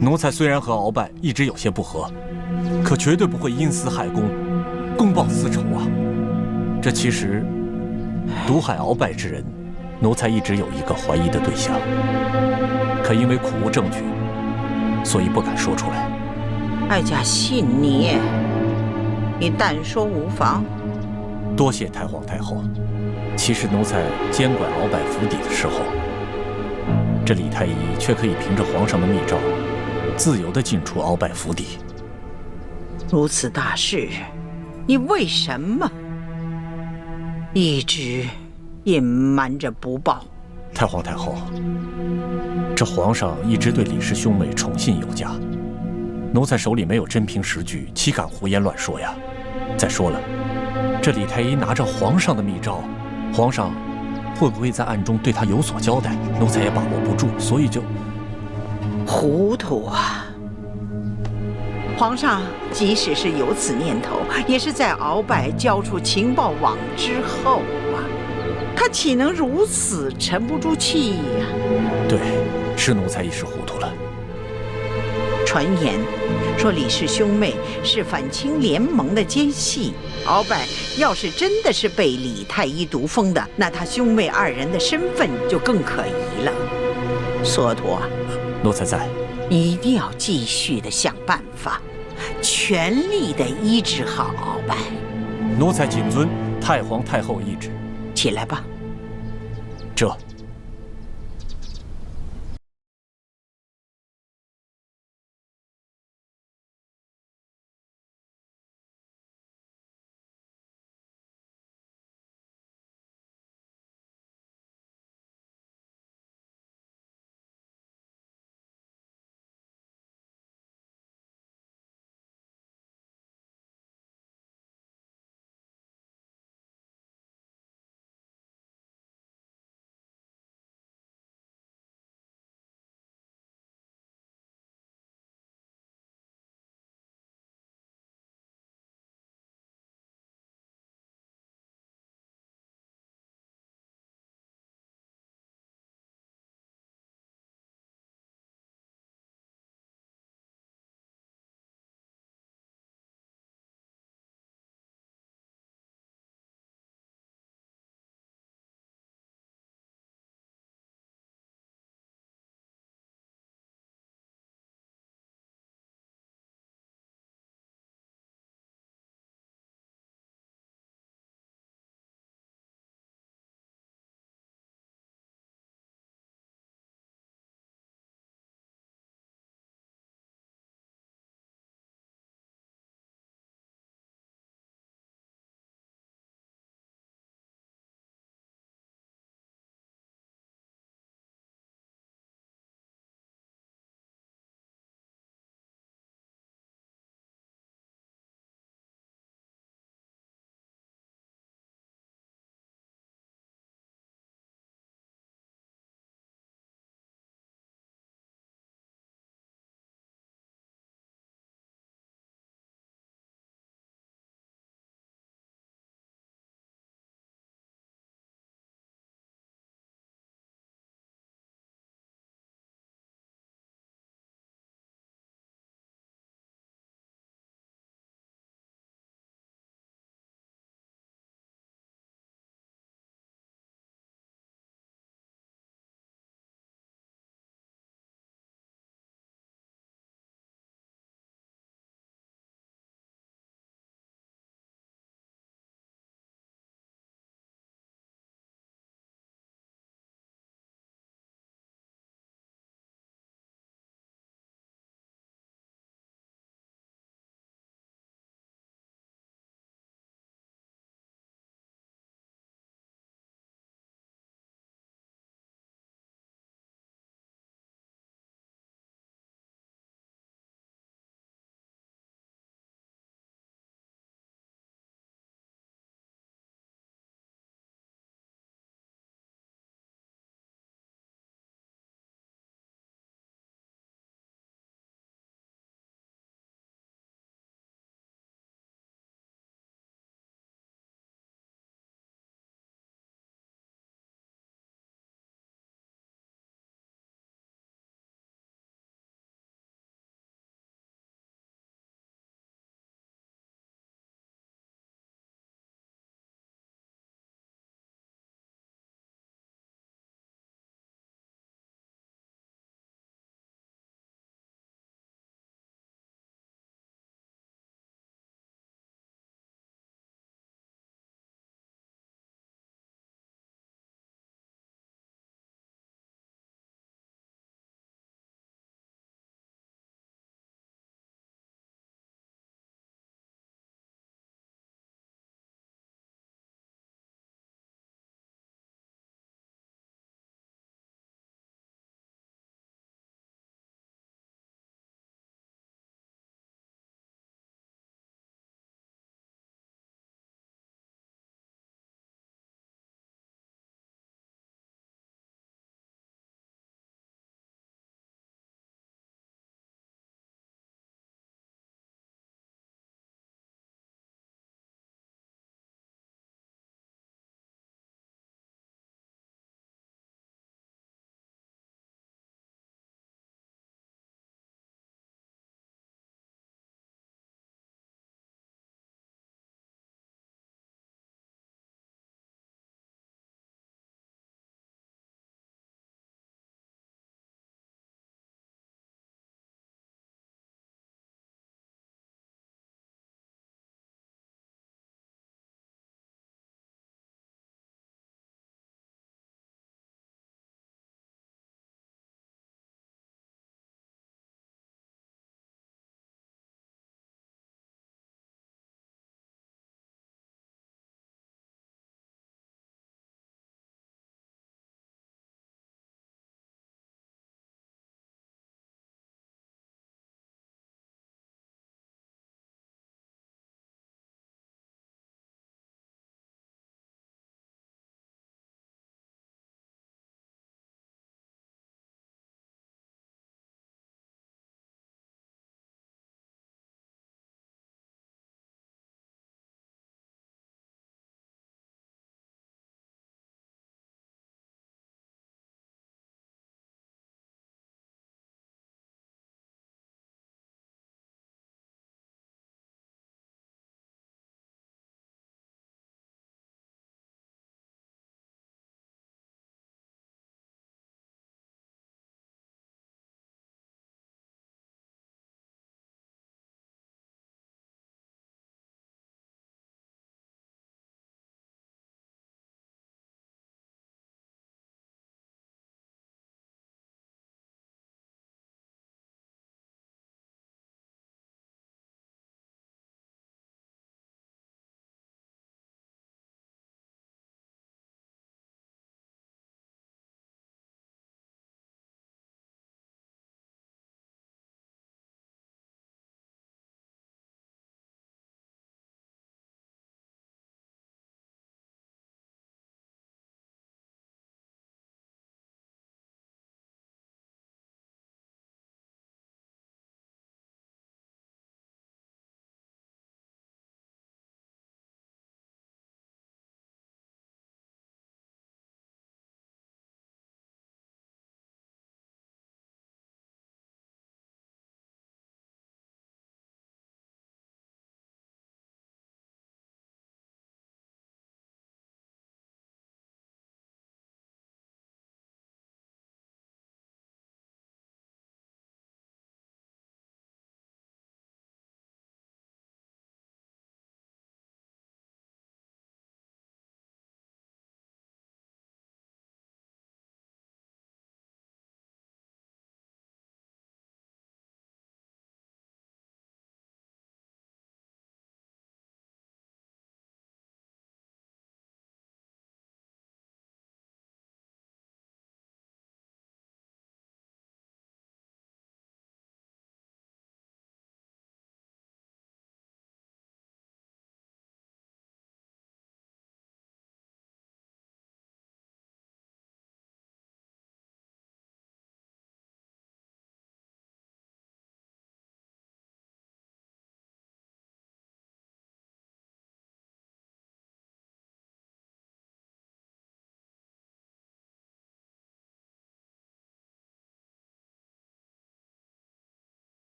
奴才虽然和鳌拜一直有些不和，可绝对不会因私害公，公报私仇啊。这其实毒害鳌拜之人，奴才一直有一个怀疑的对象，可因为苦无证据，所以不敢说出来。哀家信你，你但说无妨。多谢太皇太后。其实奴才监管鳌拜府邸的时候，这李太医却可以凭着皇上的密诏，自由地进出鳌拜府邸。如此大事，你为什么一直隐瞒着不报？太皇太后，这皇上一直对李氏兄妹宠信有加，奴才手里没有真凭实据，岂敢胡言乱说呀？再说了，这李太医拿着皇上的密诏，皇上会不会在暗中对他有所交代？奴才也把握不住，所以就糊涂啊！皇上即使是有此念头，也是在鳌拜交出情报网之后啊，他岂能如此沉不住气呀？对，是奴才一时糊涂了。传言说李氏兄妹是反清联盟的奸细，鳌拜要是真的是被李太医毒疯的，那他兄妹二人的身份就更可疑了。索陀，奴才在，你一定要继续的想办法，全力的医治好鳌拜。奴才谨遵太皇太后懿旨。起来吧。这。